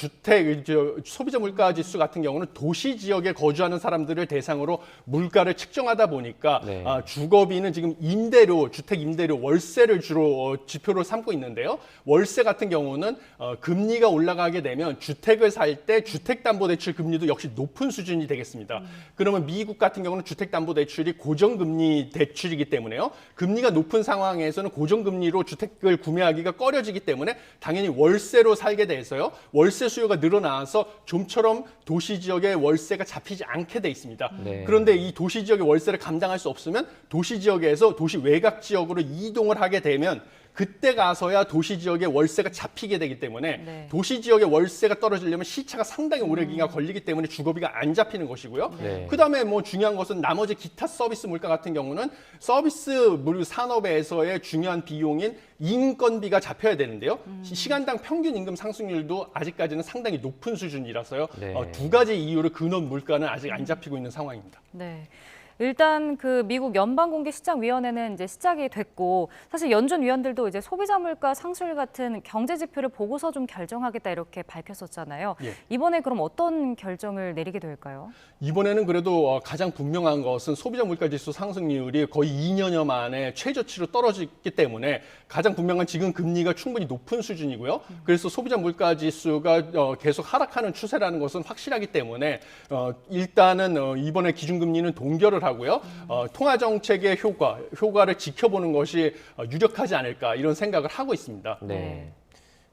Speaker 23: 소비자 물가 지수 같은 경우는 도시 지역에 거주하는 사람들을 대상으로 물가를 측정하다 보니까 주거비는 지금 임대료, 주택 임대료, 월세를 주로 지표로 삼고 있는데요. 월세 같은 경우는 금리가 올라가게 되면 주택을 살 때 주택담보대출 금리도 역시 높은 수준이 되겠습니다. 그러면 미국 같은 경우는 주택담보대출이 고정금리 대출이기 때문에요. 금리가 높은 상황에서는 고정금리로 주택을 구매하기가 꺼려지기 때문에 당연히 월세로 살게 돼서요. 월세 수요가 늘어나서 좀처럼 도시 지역의 월세가 잡히지 않게 돼 있습니다. 그런데 이 도시 지역의 월세를 감당할 수 없으면 도시 지역에서 도시 외곽 지역으로 이동을 하게 되면 그때 가서야 도시 지역의 월세가 잡히게 되기 때문에 도시 지역의 월세가 떨어지려면 시차가 상당히 오래 기간 걸리기 때문에 주거비가 안 잡히는 것이고요. 그다음에 뭐 중요한 것은 나머지 기타 서비스 물가 같은 경우는 서비스 산업에서의 중요한 비용인 인건비가 잡혀야 되는데요. 시간당 평균 임금 상승률도 아직까지는 상당히 높은 수준이라서요. 두 가지 이유로 근원 물가는 아직 안 잡히고 있는 상황입니다.
Speaker 2: 일단 그 미국 연방공개시장위원회는 이제 시작이 됐고 사실 연준 위원들도 이제 소비자 물가 상승률 같은 경제 지표를 보고서 좀 결정하겠다 이렇게 밝혔었잖아요. 이번에 그럼 어떤 결정을 내리게 될까요?
Speaker 23: 이번에는 그래도 가장 분명한 것은 소비자 물가 지수 상승률이 거의 2년여 만에 최저치로 떨어졌기 때문에 가장 분명한 지금 금리가 충분히 높은 수준이고요. 그래서 소비자 물가 지수가 계속 하락하는 추세라는 것은 확실하기 때문에 일단은 이번에 기준금리는 동결을 하고요. 통화 정책의 효과를 지켜보는 것이 유력하지 않을까 이런 생각을 하고 있습니다.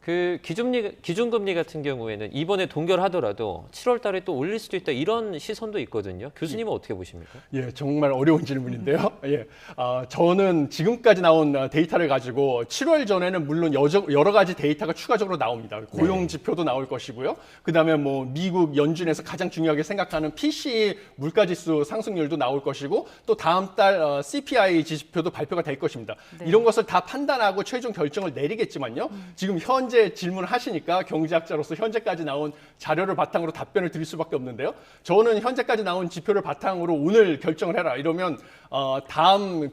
Speaker 1: 그 기준금리 같은 경우에는 이번에 동결하더라도 7월 달에 또 올릴 수도 있다 이런 시선도 있거든요. 교수님은 어떻게 보십니까?
Speaker 23: 예, 정말 어려운 질문인데요. 저는 지금까지 나온 데이터를 가지고 7월 전에는 물론 여러 가지 데이터가 추가적으로 나옵니다. 고용 지표도 나올 것이고요. 그다음에 뭐 미국 연준에서 가장 중요하게 생각하는 PCE 물가지수 상승률도 나올 것이고 또 다음 달 CPI 지표도 발표가 될 것입니다. 이런 것을 다 판단하고 최종 결정을 내리겠지만요. 지금 현재 질문을 하시니까 경제학자로서 현재까지 나온 자료를 바탕으로 답변을 드릴 수밖에 없는데요. 저는 현재까지 나온 지표를 바탕으로 오늘 결정을 해라 이러면 다음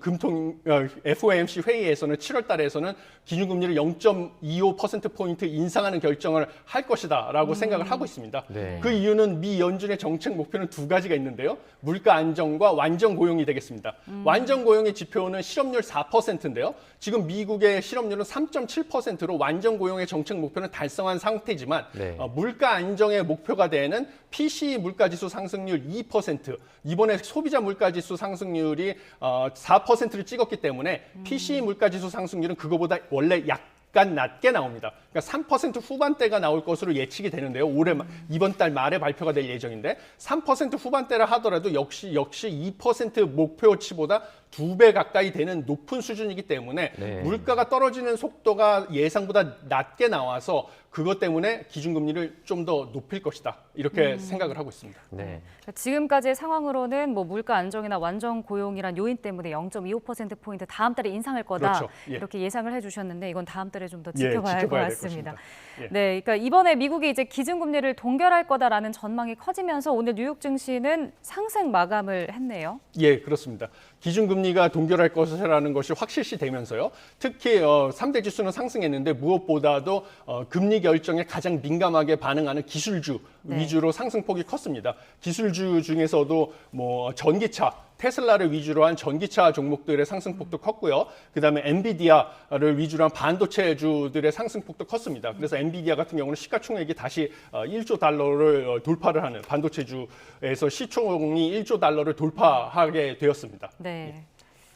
Speaker 23: FOMC 회의에서는 7월 달에서는 기준금리를 0.25%포인트 인상하는 결정을 할 것이다 라고 생각을 하고 있습니다. 그 이유는 미 연준의 정책 목표는 두 가지가 있는데요. 물가 안정과 완전 고용이 되겠습니다. 완전 고용의 지표는 실업률 4%인데요. 지금 미국의 실업률은 3.7%로 완전 고용의 정책 목표는 달성한 상태지만 물가 안정의 목표가 되는 PCE 물가지수 상승률 2%, 이번에 소비자 물가지수 상승률이 4%를 찍었기 때문에 PCE 물가지수 상승률은 그거보다 원래 약 약간 낮게 나옵니다. 그러니까 3% 후반대가 나올 것으로 예측이 되는데요. 올해 이번 달 말에 발표가 될 예정인데 3% 후반대라 하더라도 역시 2% 목표치보다 2배 가까이 되는 높은 수준이기 때문에
Speaker 1: 네.
Speaker 23: 물가가 떨어지는 속도가 예상보다 낮게 나와서 그것 때문에 기준금리를 좀 더 높일 것이다. 이렇게 생각을 하고 있습니다.
Speaker 1: 네.
Speaker 2: 지금까지의 상황으로는 뭐 물가 안정이나 완전 고용이란 요인 때문에 0.25%포인트 다음 달에 인상할 거다.
Speaker 23: 그렇죠. 예.
Speaker 2: 이렇게 예상을 해주셨는데 이건 다음 달에 좀 더
Speaker 23: 예,
Speaker 2: 지켜봐야 할 것
Speaker 23: 지켜봐야 될
Speaker 2: 같습니다.
Speaker 23: 것입니다. 예.
Speaker 2: 네, 그러니까 이번에 미국이 이제 기준금리를 동결할 거다라는 전망이 커지면서 오늘 뉴욕 증시는 상승 마감을 했네요.
Speaker 23: 예, 그렇습니다. 기준금리가 동결할 것이라는 것이 확실시되면서요. 특히 3대 지수는 상승했는데 무엇보다도 금리 결정에 가장 민감하게 반응하는 기술주 위주로 상승폭이 컸습니다. 기술주 중에서도 뭐 전기차, 테슬라를 위주로 한 전기차 종목들의 상승폭도 컸고요. 그다음에 엔비디아를 위주로 한 반도체주들의 상승폭도 컸습니다. 그래서 엔비디아 같은 경우는 시가총액이 다시 1조 달러를 돌파를 하는 반도체주에서 시총이 1조 달러를 돌파하게 되었습니다.
Speaker 2: 네.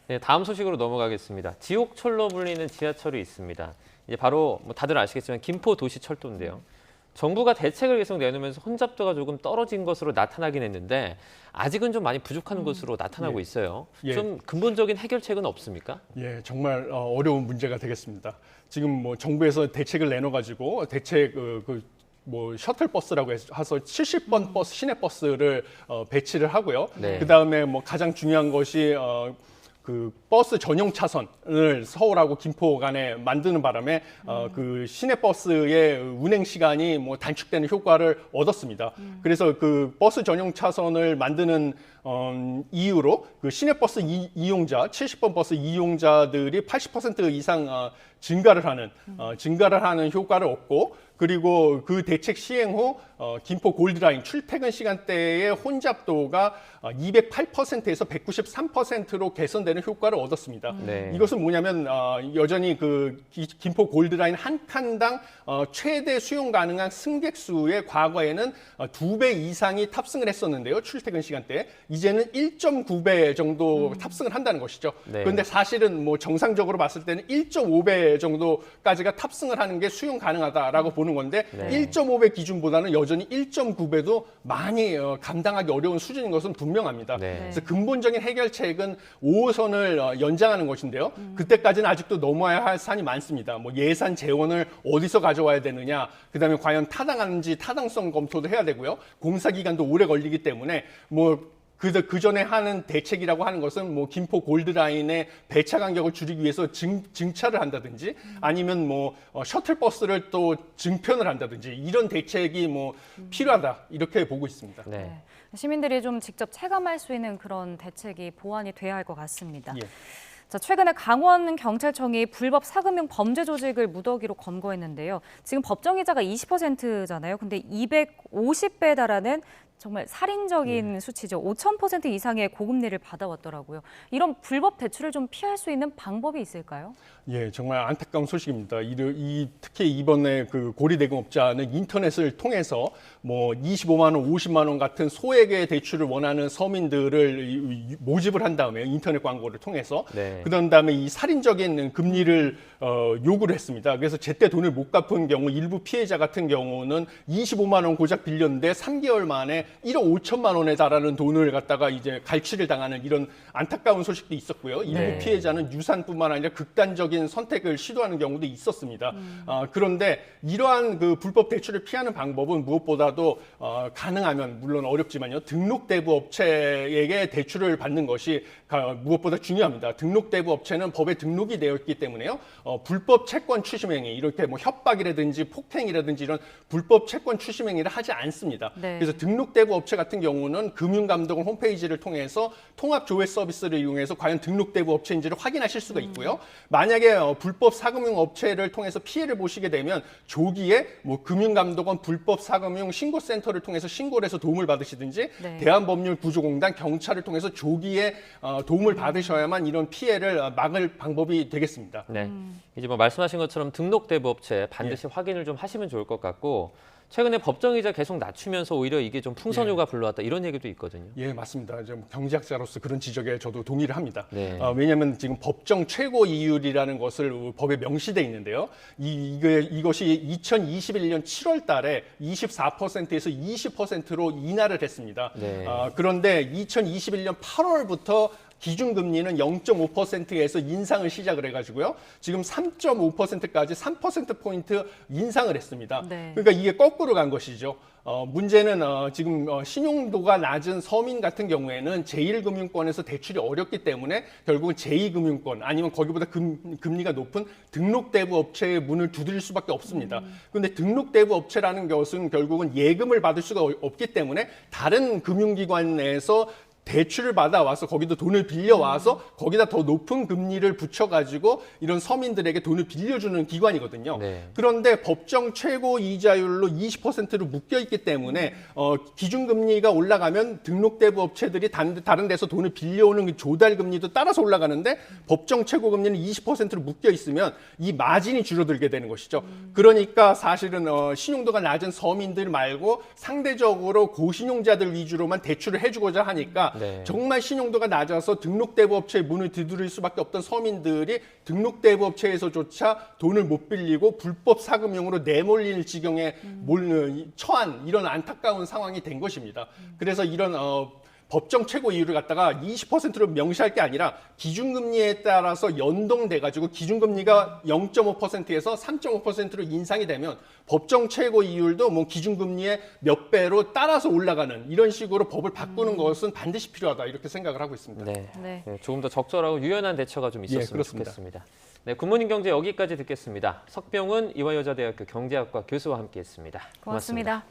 Speaker 1: 네, 다음 소식으로 넘어가겠습니다. 지옥철로 불리는 지하철이 있습니다. 이제 바로 뭐 다들 아시겠지만 김포도시철도인데요. 정부가 대책을 계속 내놓으면서 혼잡도가 조금 떨어진 것으로 나타나긴 했는데 아직은 좀 많이 부족한 것으로 나타나고 있어요.
Speaker 23: 예.
Speaker 1: 좀 근본적인 해결책은 없습니까?
Speaker 23: 예, 정말 어려운 문제가 되겠습니다. 지금 뭐 정부에서 대책을 내놔가지고 대책 뭐 셔틀버스라고 해서 70번 버스 시내버스를 배치를 하고요.
Speaker 1: 네.
Speaker 23: 그다음에 뭐 가장 중요한 것이 그 버스 전용 차선을 서울하고 김포 간에 만드는 바람에 그 시내버스의 운행 시간이 뭐 단축되는 효과를 얻었습니다. 그래서 그 버스 전용 차선을 만드는 이유로 그 시내버스 이용자, 70번 버스 이용자들이 80% 이상 증가를 하는 효과를 얻고, 그리고 그 대책 시행 후 김포 골드라인 출퇴근 시간대의 혼잡도가 208%에서 193%로 개선되는 효과를 얻었습니다.
Speaker 1: 네.
Speaker 23: 이것은 뭐냐면 여전히 그 김포 골드라인 한 칸당 최대 수용 가능한 승객 수의 과거에는 2배 이상이 탑승을 했었는데요. 출퇴근 시간대에 이제는 1.9배 정도 탑승을 한다는 것이죠.
Speaker 1: 네.
Speaker 23: 그런데 사실은 뭐 정상적으로 봤을 때는 1.5배 정도까지가 탑승을 하는 게 수용 가능하다라고 보는 건데
Speaker 1: 네.
Speaker 23: 1.5배 기준보다는 여전히 1.9배도 많이 감당하기 어려운 수준인 것은 분명합니다.
Speaker 1: 네.
Speaker 23: 그래서 근본적인 해결책은 5호선을 연장하는 것인데요. 그때까지는 아직도 넘어야 할 산이 많습니다. 뭐 예산 재원을 어디서 가져와야 되느냐, 그다음에 과연 타당한지 타당성 검토도 해야 되고요. 공사 기간도 오래 걸리기 때문에 뭐 그 전에 하는 대책이라고 하는 것은 뭐 김포 골드라인의 배차 간격을 줄이기 위해서 증차를 한다든지 아니면 뭐 셔틀버스를 또 증편을 한다든지 이런 대책이 뭐 필요하다 이렇게 보고 있습니다.
Speaker 1: 네.
Speaker 2: 시민들이 좀 직접 체감할 수 있는 그런 대책이 보완이 돼야 할 것 같습니다.
Speaker 23: 예.
Speaker 2: 자, 최근에 강원 경찰청이 불법 사금융 범죄 조직을 무더기로 검거했는데요. 지금 법정이자가 20%잖아요. 근데 250배에 달하는 정말 살인적인 수치죠. 5,000% 이상의 고금리를 받아왔더라고요. 이런 불법 대출을 좀 피할 수 있는 방법이 있을까요?
Speaker 23: 예, 정말 안타까운 소식입니다. 특히 이번에 그 고리대금업자는 인터넷을 통해서 뭐 25만 원, 50만 원 같은 소액의 대출을 원하는 서민들을 모집을 한 다음에 인터넷 광고를 통해서
Speaker 1: 네.
Speaker 23: 그런 다음에 이 살인적인 금리를 요구를 했습니다. 그래서 제때 돈을 못 갚은 경우 일부 피해자 같은 경우는 25만 원 고작 빌렸는데 3개월 만에 1억 5천만 원에 달하는 돈을 갖다가 이제 갈취를 당하는 이런 안타까운 소식도 있었고요. 일부
Speaker 1: 네.
Speaker 23: 피해자는 유산뿐만 아니라 극단적인 선택을 시도하는 경우도 있었습니다. 그런데 이러한 그 불법 대출을 피하는 방법은 무엇보다도 가능하면 물론 어렵지만요. 등록대부 업체에게 대출을 받는 것이 무엇보다 중요합니다. 등록대부 업체는 법에 등록이 되어 있기 때문에요. 불법 채권 추심행위, 이렇게 뭐 협박이라든지 폭행이라든지 이런 불법 채권 추심행위를 하지 않습니다.
Speaker 2: 네.
Speaker 23: 그래서 등록대부 업체 같은 경우는 금융감독원 홈페이지를 통해서 통합조회 서비스를 이용해서 과연 등록대부 업체인지를 확인하실 수가 있고요. 만약에 불법 사금융 업체를 통해서 피해를 보시게 되면 조기에 뭐 금융감독원 불법 사금융 신고센터를 통해서 신고를 해서 도움을 받으시든지
Speaker 2: 네.
Speaker 23: 대한법률구조공단 경찰을 통해서 조기에 도움을 받으셔야만 이런 피해를 막을 방법이 되겠습니다.
Speaker 1: 네. 이제 뭐 말씀하신 것처럼 등록대부 업체 반드시 확인을 좀 하시면 좋을 것 같고, 최근에 법정이자 계속 낮추면서 오히려 이게 좀 풍선효과 불러왔다 이런 얘기도 있거든요.
Speaker 23: 예, 맞습니다. 좀 경제학자로서 그런 지적에 저도 동의를 합니다.
Speaker 1: 네.
Speaker 23: 왜냐하면 지금 법정 최고 이율이라는 것을 법에 명시돼 있는데요. 이것이 2021년 7월 달에 24%에서 20%로 인하를 했습니다.
Speaker 1: 네.
Speaker 23: 그런데 2021년 8월부터 기준금리는 0.5%에서 인상을 시작을 해가지고요. 지금 3.5%까지 3%포인트 인상을 했습니다.
Speaker 2: 네.
Speaker 23: 그러니까 이게 거꾸로 간 것이죠. 문제는 지금 신용도가 낮은 서민 같은 경우에는 제1금융권에서 대출이 어렵기 때문에 결국은 제2금융권 아니면 거기보다 금리가 높은 등록대부 업체의 문을 두드릴 수밖에 없습니다. 그런데 등록대부 업체라는 것은 결국은 예금을 받을 수가 없기 때문에 다른 금융기관에서 대출을 받아와서 거기도 돈을 빌려와서 거기다 더 높은 금리를 붙여가지고 이런 서민들에게 돈을 빌려주는 기관이거든요.
Speaker 1: 네.
Speaker 23: 그런데 법정 최고 이자율로 20%로 묶여있기 때문에 기준금리가 올라가면 등록대부 업체들이 다른 데서 돈을 빌려오는 그 조달금리도 따라서 올라가는데 법정 최고금리는 20%로 묶여있으면 이 마진이 줄어들게 되는 것이죠. 그러니까 사실은 신용도가 낮은 서민들 말고 상대적으로 고신용자들 위주로만 대출을 해주고자 하니까
Speaker 1: 네.
Speaker 23: 정말 신용도가 낮아서 등록대부업체의 문을 두드릴 수밖에 없던 서민들이 등록대부업체에서조차 돈을 못 빌리고 불법 사금융으로 내몰릴 지경에 처한 이런 안타까운 상황이 된 것입니다. 그래서 이런 법정 최고 이율을 갖다가 20%로 명시할 게 아니라 기준금리에 따라서 연동돼가지고 기준금리가 0.5%에서 3.5%로 인상이 되면 법정 최고 이율도 뭐 기준금리의 몇 배로 따라서 올라가는 이런 식으로 법을 바꾸는 것은 반드시 필요하다 이렇게 생각을 하고 있습니다.
Speaker 1: 네.
Speaker 2: 네.
Speaker 1: 네, 조금 더 적절하고 유연한 대처가 좀 있었으면
Speaker 23: 그렇습니다.
Speaker 1: 좋겠습니다. 네, 굿모닝 경제 여기까지 듣겠습니다. 석병훈 이화여자대학교 경제학과 교수와 함께했습니다.
Speaker 2: 고맙습니다.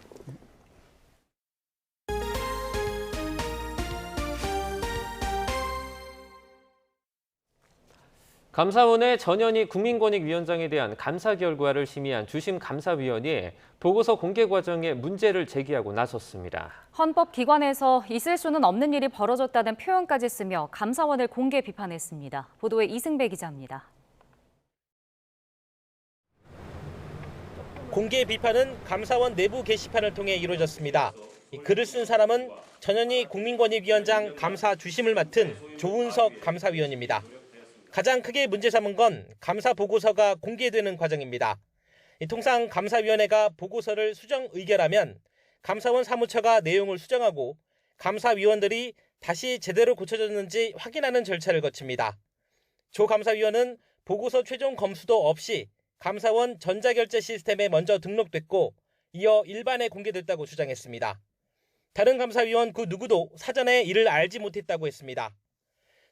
Speaker 1: 감사원의 전현희 국민권익위원장에 대한 감사 결과를 심의한 주심 감사위원이 보고서 공개 과정에 문제를 제기하고 나섰습니다.
Speaker 2: 헌법기관에서 있을 수는 없는 일이 벌어졌다는 표현까지 쓰며 감사원을 공개 비판했습니다. 보도에 이승배 기자입니다.
Speaker 3: 공개 비판은 감사원 내부 게시판을 통해 이루어졌습니다. 글을 쓴 사람은 전현희 국민권익위원장 감사 주심을 맡은 조은석 감사위원입니다. 가장 크게 문제 삼은 건 감사 보고서가 공개되는 과정입니다. 통상 감사위원회가 보고서를 수정 의결하면 감사원 사무처가 내용을 수정하고 감사위원들이 다시 제대로 고쳐졌는지 확인하는 절차를 거칩니다. 조 감사위원은 보고서 최종 검수도 없이 감사원 전자결제 시스템에 먼저 등록됐고 이어 일반에 공개됐다고 주장했습니다. 다른 감사위원 그 누구도 사전에 이를 알지 못했다고 했습니다.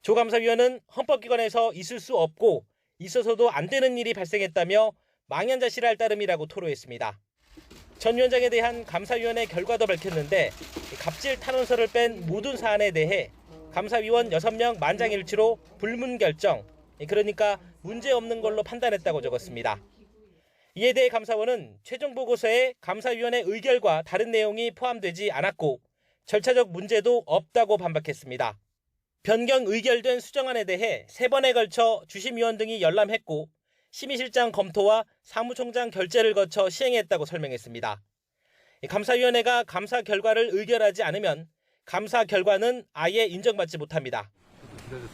Speaker 3: 조 감사위원은 헌법기관에서 있을 수 없고 있어서도 안 되는 일이 발생했다며 망연자실할 따름이라고 토로했습니다. 전 위원장에 대한 감사위원회 결과도 밝혔는데 갑질 탄원서를 뺀 모든 사안에 대해 감사위원 6명 만장일치로 불문 결정, 그러니까 문제없는 걸로 판단했다고 적었습니다. 이에 대해 감사원은 최종 보고서에 감사위원회 의결과 다른 내용이 포함되지 않았고 절차적 문제도 없다고 반박했습니다. 변경 의결된 수정안에 대해 3번에 걸쳐 주심위원 등이 열람했고 심의실장 검토와 사무총장 결재를 거쳐 시행했다고 설명했습니다. 감사위원회가 감사 결과를 의결하지 않으면 감사 결과는 아예 인정받지 못합니다.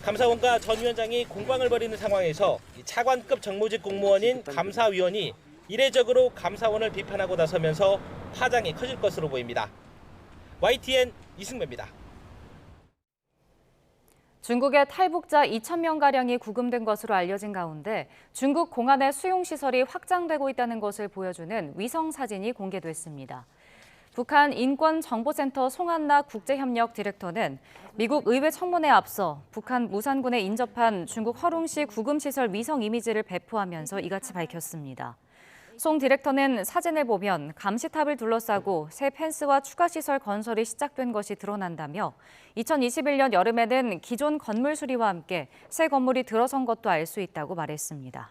Speaker 3: 감사원과 전 위원장이 공방을 벌이는 상황에서 차관급 정무직 공무원인 감사위원이 이례적으로 감사원을 비판하고 나서면서 파장이 커질 것으로 보입니다. YTN 이승배입니다.
Speaker 2: 중국의 탈북자 2,000명가량이 구금된 것으로 알려진 가운데 중국 공안의 수용시설이 확장되고 있다는 것을 보여주는 위성사진이 공개됐습니다. 북한 인권정보센터 송한나 국제협력 디렉터는 미국 의회 청문회에 앞서 북한 무산군에 인접한 중국 허룽시 구금시설 위성 이미지를 배포하면서 이같이 밝혔습니다. 송 디렉터는 사진을 보면 감시탑을 둘러싸고 새 펜스와 추가 시설 건설이 시작된 것이 드러난다며 2021년 여름에는 기존 건물 수리와 함께 새 건물이 들어선 것도 알 수 있다고 말했습니다.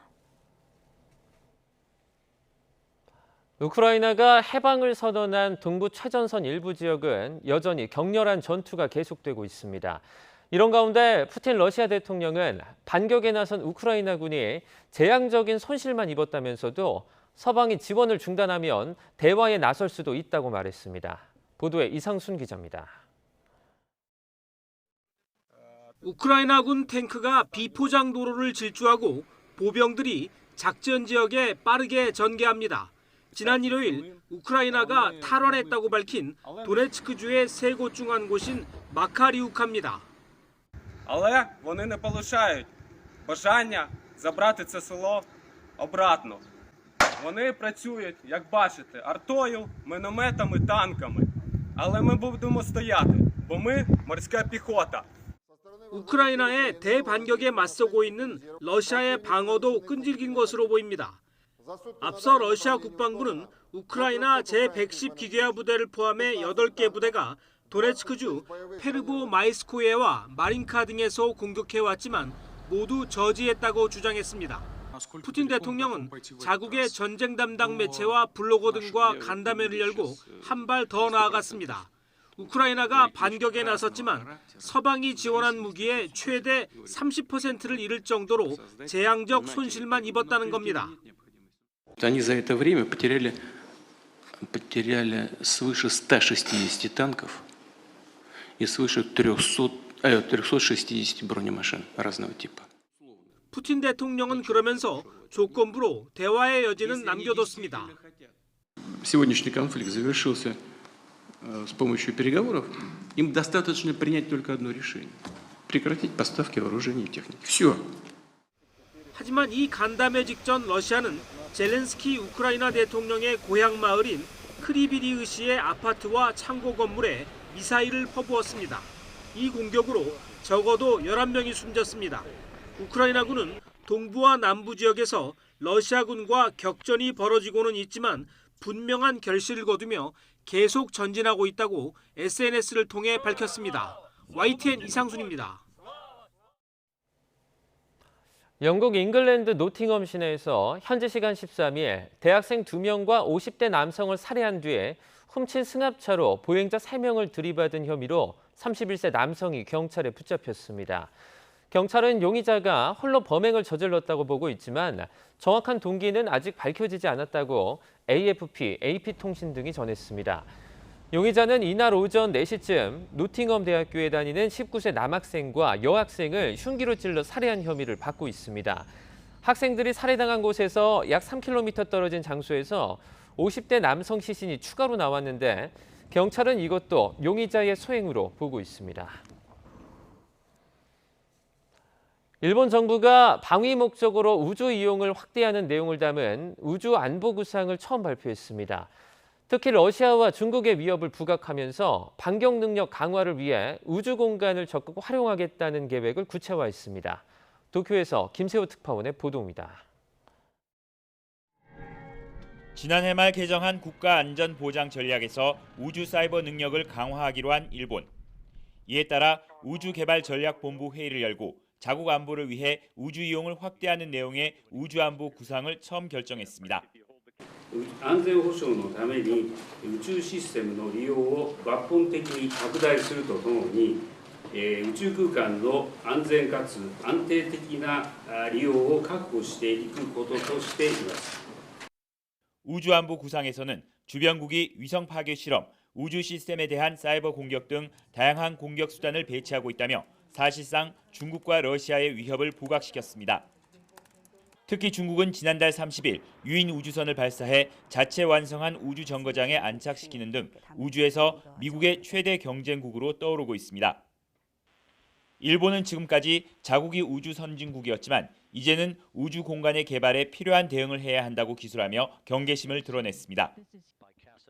Speaker 1: 우크라이나가 해방을 선언한 동부 최전선 일부 지역은 여전히 격렬한 전투가 계속되고 있습니다. 이런 가운데 푸틴 러시아 대통령은 반격에 나선 우크라이나군이 재앙적인 손실만 입었다면서도 서방이 지원을 중단하면 대화에 나설 수도 있다고 말했습니다. 보도에 이상순 기자입니다.
Speaker 4: 우크라이나군 탱크가 비포장 도로를 질주하고 보병들이 작전 지역에 빠르게 전개합니다. 지난 일요일 우크라이나가 탈환했다고 밝힌 도네츠크주의 세 곳 중 한 곳인 마카리우카입니다.
Speaker 5: Але вони не полишають бажання забрати це село обратно. Вони працюють, як бачите, артою, мінометами, танками. Але ми будемо стояти, бо ми морська піхота.
Speaker 4: 우크라이나의 대반격에 맞서고 있는 러시아의 방어도 끈질긴 것으로 보입니다. 앞서 러시아 국방부는 우크라이나 제-110 기계화 부대를 포함해 8개 부대가 도네츠크주 페르보마이스코예와 마린카 등에서 공격해왔지만 모두 저지했다고 주장했습니다. 푸틴 대통령은 자국의 전쟁 담당 매체와 블로거 등과 간담회를 열고 한 발 더 나아갔습니다. 우크라이나가 반격에 나섰지만 서방이 지원한 무기의 최대 30%를 잃을 정도로 재앙적 손실만 입었다는 겁니다.
Speaker 6: Они за это время потеряли свыше 160 танков и свыше 360 бронемашин разного типа.
Speaker 4: 푸틴 대통령은 그러면서 조건부로 대화의 여지는 남겨뒀습니다.
Speaker 6: Сегодняшний конфликт завершился с помощью переговоров. Им достаточно принять только одно решение: прекратить поставки вооружений и техники. Все.
Speaker 4: 하지만 이 간담회 직전 러시아는 젤렌스키 우크라이나 대통령의 고향 마을인 크리비리으시의 아파트와 창고 건물에 미사일을 퍼부었습니다. 이 공격으로 적어도 11명이 숨졌습니다. 우크라이나군은 동부와 남부 지역에서 러시아군과 격전이 벌어지고는 있지만 분명한 결실을 거두며 계속 전진하고 있다고 SNS를 통해 밝혔습니다. YTN 이상순입니다.
Speaker 1: 영국 잉글랜드 노팅엄 시내에서 현지 시간 13일 대학생 2명과 50대 남성을 살해한 뒤에 훔친 승합차로 보행자 3명을 들이받은 혐의로 31세 남성이 경찰에 붙잡혔습니다. 경찰은 용의자가 홀로 범행을 저질렀다고 보고 있지만 정확한 동기는 아직 밝혀지지 않았다고 AFP, AP통신 등이 전했습니다. 용의자는 이날 오전 4시쯤 노팅엄 대학교에 다니는 19세 남학생과 여학생을 흉기로 찔러 살해한 혐의를 받고 있습니다. 학생들이 살해당한 곳에서 약 3km 떨어진 장소에서 50대 남성 시신이 추가로 나왔는데 경찰은 이것도 용의자의 소행으로 보고 있습니다. 일본 정부가 방위 목적으로 우주 이용을 확대하는 내용을 담은 우주 안보 구상을 처음 발표했습니다. 특히 러시아와 중국의 위협을 부각하면서 반격 능력 강화를 위해 우주 공간을 적극 활용하겠다는 계획을 구체화했습니다. 도쿄에서 김세호 특파원의 보도입니다.
Speaker 24: 지난해 말 개정한 국가안전보장 전략에서 우주 사이버 능력을 강화하기로 한 일본. 이에 따라 우주개발전략본부 회의를 열고 자국 안보를 위해 우주 이용을 확대하는 내용의 우주안보 구상을 처음 결정했습니다.
Speaker 25: 安全保障のために宇宙システムの利用を抜本的に拡大するとともに、宇宙空間の安全かつ安定的な利用を確保していくこととしています。
Speaker 24: 우주안보 구상에서는 주변국이 위성 파괴 실험, 우주 시스템에 대한 사이버 공격 등 다양한 공격 수단을 배치하고 있다며 사실상 중국과 러시아의 위협을 부각시켰습니다. 특히 중국은 지난달 30일 유인 우주선을 발사해 자체 완성한 우주 정거장에 안착시키는 등 우주에서 미국의 최대 경쟁국으로 떠오르고 있습니다. 일본은 지금까지 자국이 우주 선진국이었지만 이제는 우주 공간의 개발에 필요한 대응을 해야 한다고 기술하며 경계심을 드러냈습니다.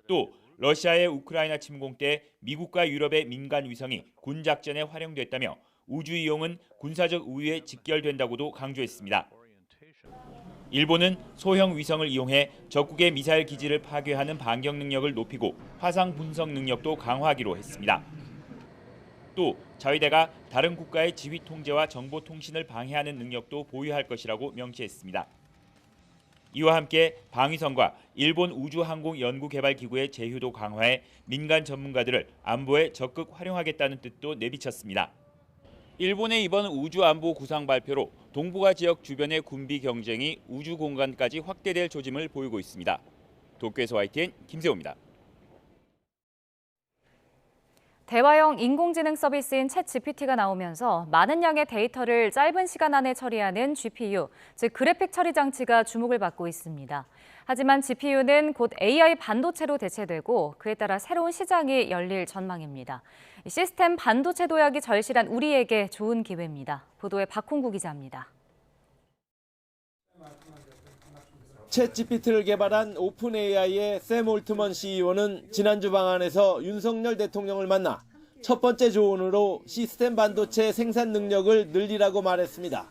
Speaker 24: 또 러시아의 우크라이나 침공 때 미국과 유럽의 민간 위성이 군 작전에 활용됐다며 우주 이용은 군사적 우위에 직결된다고도 강조했습니다. 일본은 소형 위성을 이용해 적국의 미사일 기지를 파괴하는 반격 능력을 높이고 화상 분석 능력도 강화하기로 했습니다. 또 자위대가 다른 국가의 지휘 통제와 정보 통신을 방해하는 능력도 보유할 것이라고 명시했습니다. 이와 함께 방위성과 일본 우주항공연구개발기구의 제휴도 강화해 민간 전문가들을 안보에 적극 활용하겠다는 뜻도 내비쳤습니다. 일본의 이번 우주안보 구상 발표로 동북아 지역 주변의 군비 경쟁이 우주 공간까지 확대될 조짐을 보이고 있습니다. 도쿄에서 YTN 김세호입니다.
Speaker 2: 대화형 인공지능 서비스인 챗GPT가 나오면서 많은 양의 데이터를 짧은 시간 안에 처리하는 GPU, 즉 그래픽 처리 장치가 주목을 받고 있습니다. 하지만 GPU는 곧 AI 반도체로 대체되고 그에 따라 새로운 시장이 열릴 전망입니다. 시스템 반도체 도약이 절실한 우리에게 좋은 기회입니다. 보도에 박홍구 기자입니다.
Speaker 7: 챗GPT를 개발한 오픈AI의 샘 올트먼 CEO는 지난주 방한에서 윤석열 대통령을 만나 첫 번째 조언으로 시스템 반도체 생산 능력을 늘리라고 말했습니다.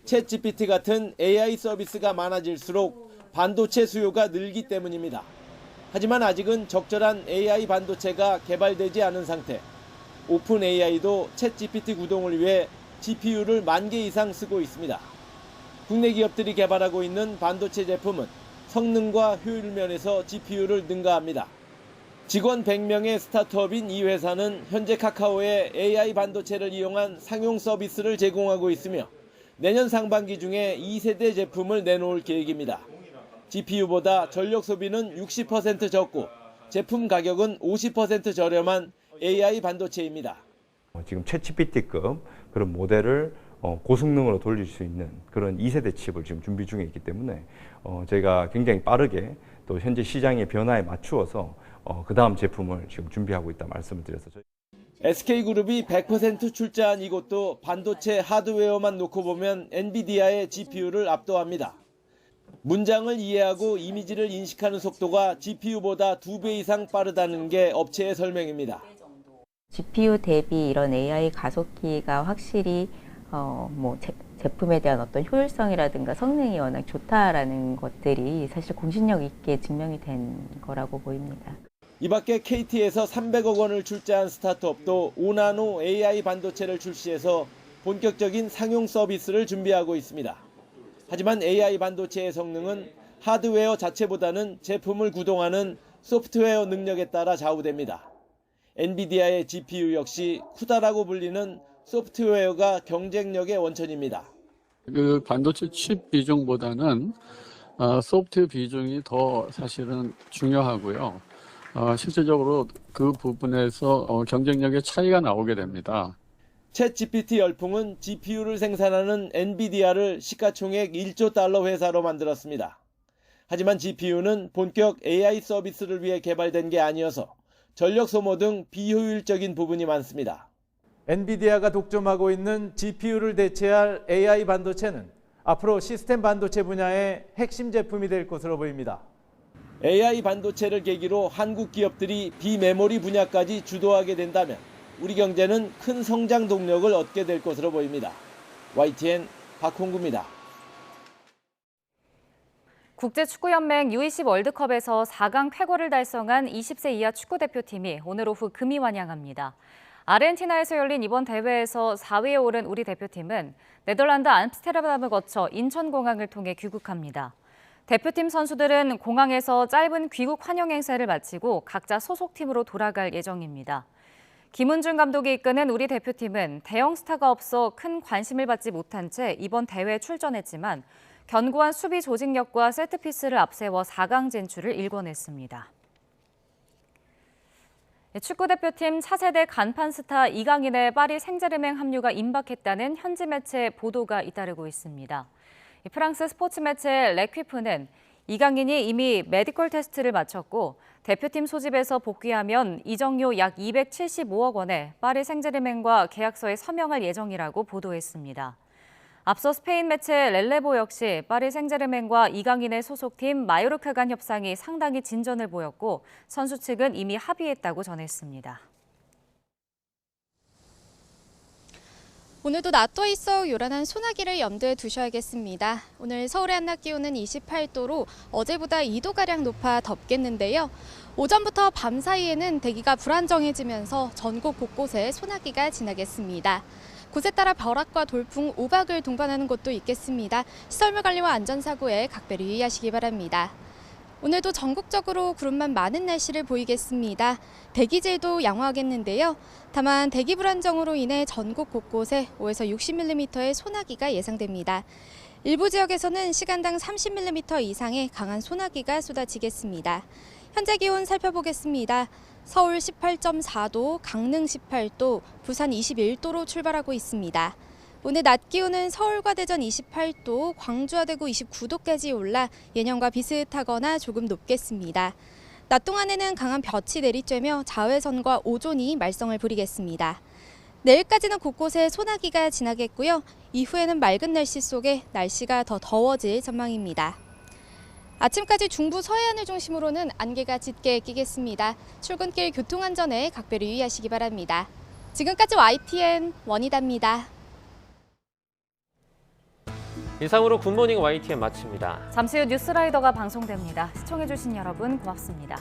Speaker 7: 챗GPT 같은 AI 서비스가 많아질수록 반도체 수요가 늘기 때문입니다. 하지만 아직은 적절한 AI 반도체가 개발되지 않은 상태. 오픈AI도 챗GPT 구동을 위해 GPU를 10,000개 이상 쓰고 있습니다. 국내 기업들이 개발하고 있는 반도체 제품은 성능과 효율 면에서 GPU를 능가합니다. 직원 100명의 스타트업인 이 회사는 현재 카카오의 AI 반도체를 이용한 상용 서비스를 제공하고 있으며 내년 상반기 중에 2세대 제품을 내놓을 계획입니다. GPU보다 전력 소비는 60% 적고 제품 가격은 50% 저렴한 AI 반도체입니다.
Speaker 8: 지금 챗GPT급 그런 모델을 고성능으로 돌릴 수 있는 그런 2세대 칩을 지금 준비 중에 있기 때문에 저희가 굉장히 빠르게 또 현재 시장의 변화에 맞추어서 그 다음 제품을 지금 준비하고 있다 말씀을 드렸어요.
Speaker 7: SK그룹이 100% 출자한 이곳도 반도체 하드웨어만 놓고 보면 엔비디아의 GPU를 압도합니다. 문장을 이해하고 이미지를 인식하는 속도가 GPU보다 2배 이상 빠르다는 게 업체의 설명입니다.
Speaker 9: GPU 대비 이런 AI 가속기가 확실히 제품에 대한 어떤 효율성이라든가 성능이 워낙 좋다라는 것들이 사실 공신력 있게 증명이 된 거라고 보입니다.
Speaker 7: 이 밖에 KT에서 300억 원을 출자한 스타트업도 5나노 AI 반도체를 출시해서 본격적인 상용 서비스를 준비하고 있습니다. 하지만 AI 반도체의 성능은 하드웨어 자체보다는 제품을 구동하는 소프트웨어 능력에 따라 좌우됩니다. 엔비디아의 GPU 역시 쿠다라고 불리는 소프트웨어가 경쟁력의 원천입니다.
Speaker 11: 그 반도체 칩 비중보다는 소프트웨어 비중이 더 사실은 중요하고요. 실질적으로 그 부분에서 경쟁력의 차이가 나오게 됩니다.
Speaker 7: 챗GPT 열풍은 GPU를 생산하는 엔비디아를 시가총액 1조 달러 회사로 만들었습니다. 하지만 GPU는 본격 AI 서비스를 위해 개발된 게 아니어서 전력 소모 등 비효율적인 부분이 많습니다.
Speaker 12: 엔비디아가 독점하고 있는 GPU를 대체할 AI 반도체는 앞으로 시스템 반도체 분야의 핵심 제품이 될 것으로 보입니다.
Speaker 7: AI 반도체를 계기로 한국 기업들이 비메모리 분야까지 주도하게 된다면 우리 경제는 큰 성장 동력을 얻게 될 것으로 보입니다. YTN 박홍구입니다.
Speaker 2: 국제축구연맹 U20 월드컵에서 4강 쾌거를 달성한 20세 이하 축구대표팀이 오늘 오후 금이 환영합니다. 아르헨티나에서 열린 이번 대회에서 4위에 오른 우리 대표팀은 네덜란드 암스테르담을 거쳐 인천공항을 통해 귀국합니다. 대표팀 선수들은 공항에서 짧은 귀국 환영 행사를 마치고 각자 소속팀으로 돌아갈 예정입니다. 김은중 감독이 이끄는 우리 대표팀은 대형 스타가 없어 큰 관심을 받지 못한 채 이번 대회에 출전했지만 견고한 수비 조직력과 세트피스를 앞세워 4강 진출을 일궈냈습니다. 축구대표팀 차세대 간판 스타 이강인의 파리 생제르맹 합류가 임박했다는 현지 매체 보도가 잇따르고 있습니다. 프랑스 스포츠 매체 레퀴프는 이강인이 이미 메디컬 테스트를 마쳤고 대표팀 소집에서 복귀하면 이적료 약 275억 원에 파리 생제르맹과 계약서에 서명할 예정이라고 보도했습니다. 앞서 스페인 매체 렐레보 역시 파리 생제르맹과 이강인의 소속팀 마요르카 간 협상이 상당히 진전을 보였고 선수 측은 이미 합의했다고 전했습니다.
Speaker 10: 오늘도 낮더 있어 요란한 소나기를 염두에 두셔야겠습니다. 오늘 서울의 한낮 기온은 28도로 어제보다 2도가량 높아 덥겠는데요. 오전부터 밤 사이에는 대기가 불안정해지면서 전국 곳곳에 소나기가 지나겠습니다. 곳에 따라 벼락과 돌풍, 우박을 동반하는 곳도 있겠습니다. 시설물 관리와 안전사고에 각별히 유의하시기 바랍니다.
Speaker 13: 오늘도 전국적으로 구름만 많은 날씨를 보이겠습니다. 대기질도 양호하겠는데요. 다만 대기 불안정으로 인해 전국 곳곳에 5에서 60mm의 소나기가 예상됩니다. 일부 지역에서는 시간당 30mm 이상의 강한 소나기가 쏟아지겠습니다. 현재 기온 살펴보겠습니다. 서울 18.4도, 강릉 18도, 부산 21도로 출발하고 있습니다. 오늘 낮 기온은 서울과 대전 28도, 광주와 대구 29도까지 올라 예년과 비슷하거나 조금 높겠습니다. 낮 동안에는 강한 볕이 내리쬐며 자외선과 오존이 말썽을 부리겠습니다. 내일까지는 곳곳에 소나기가 지나겠고요. 이후에는 맑은 날씨 속에 날씨가 더 더워질 전망입니다. 아침까지 중부 서해안을 중심으로는 안개가 짙게 끼겠습니다. 출근길 교통안전에 각별히 유의하시기 바랍니다. 지금까지 YTN 원희다입니다.
Speaker 1: 이상으로 굿모닝 YTN 마칩니다.
Speaker 2: 잠시 후 뉴스라이더가 방송됩니다. 시청해주신 여러분 고맙습니다.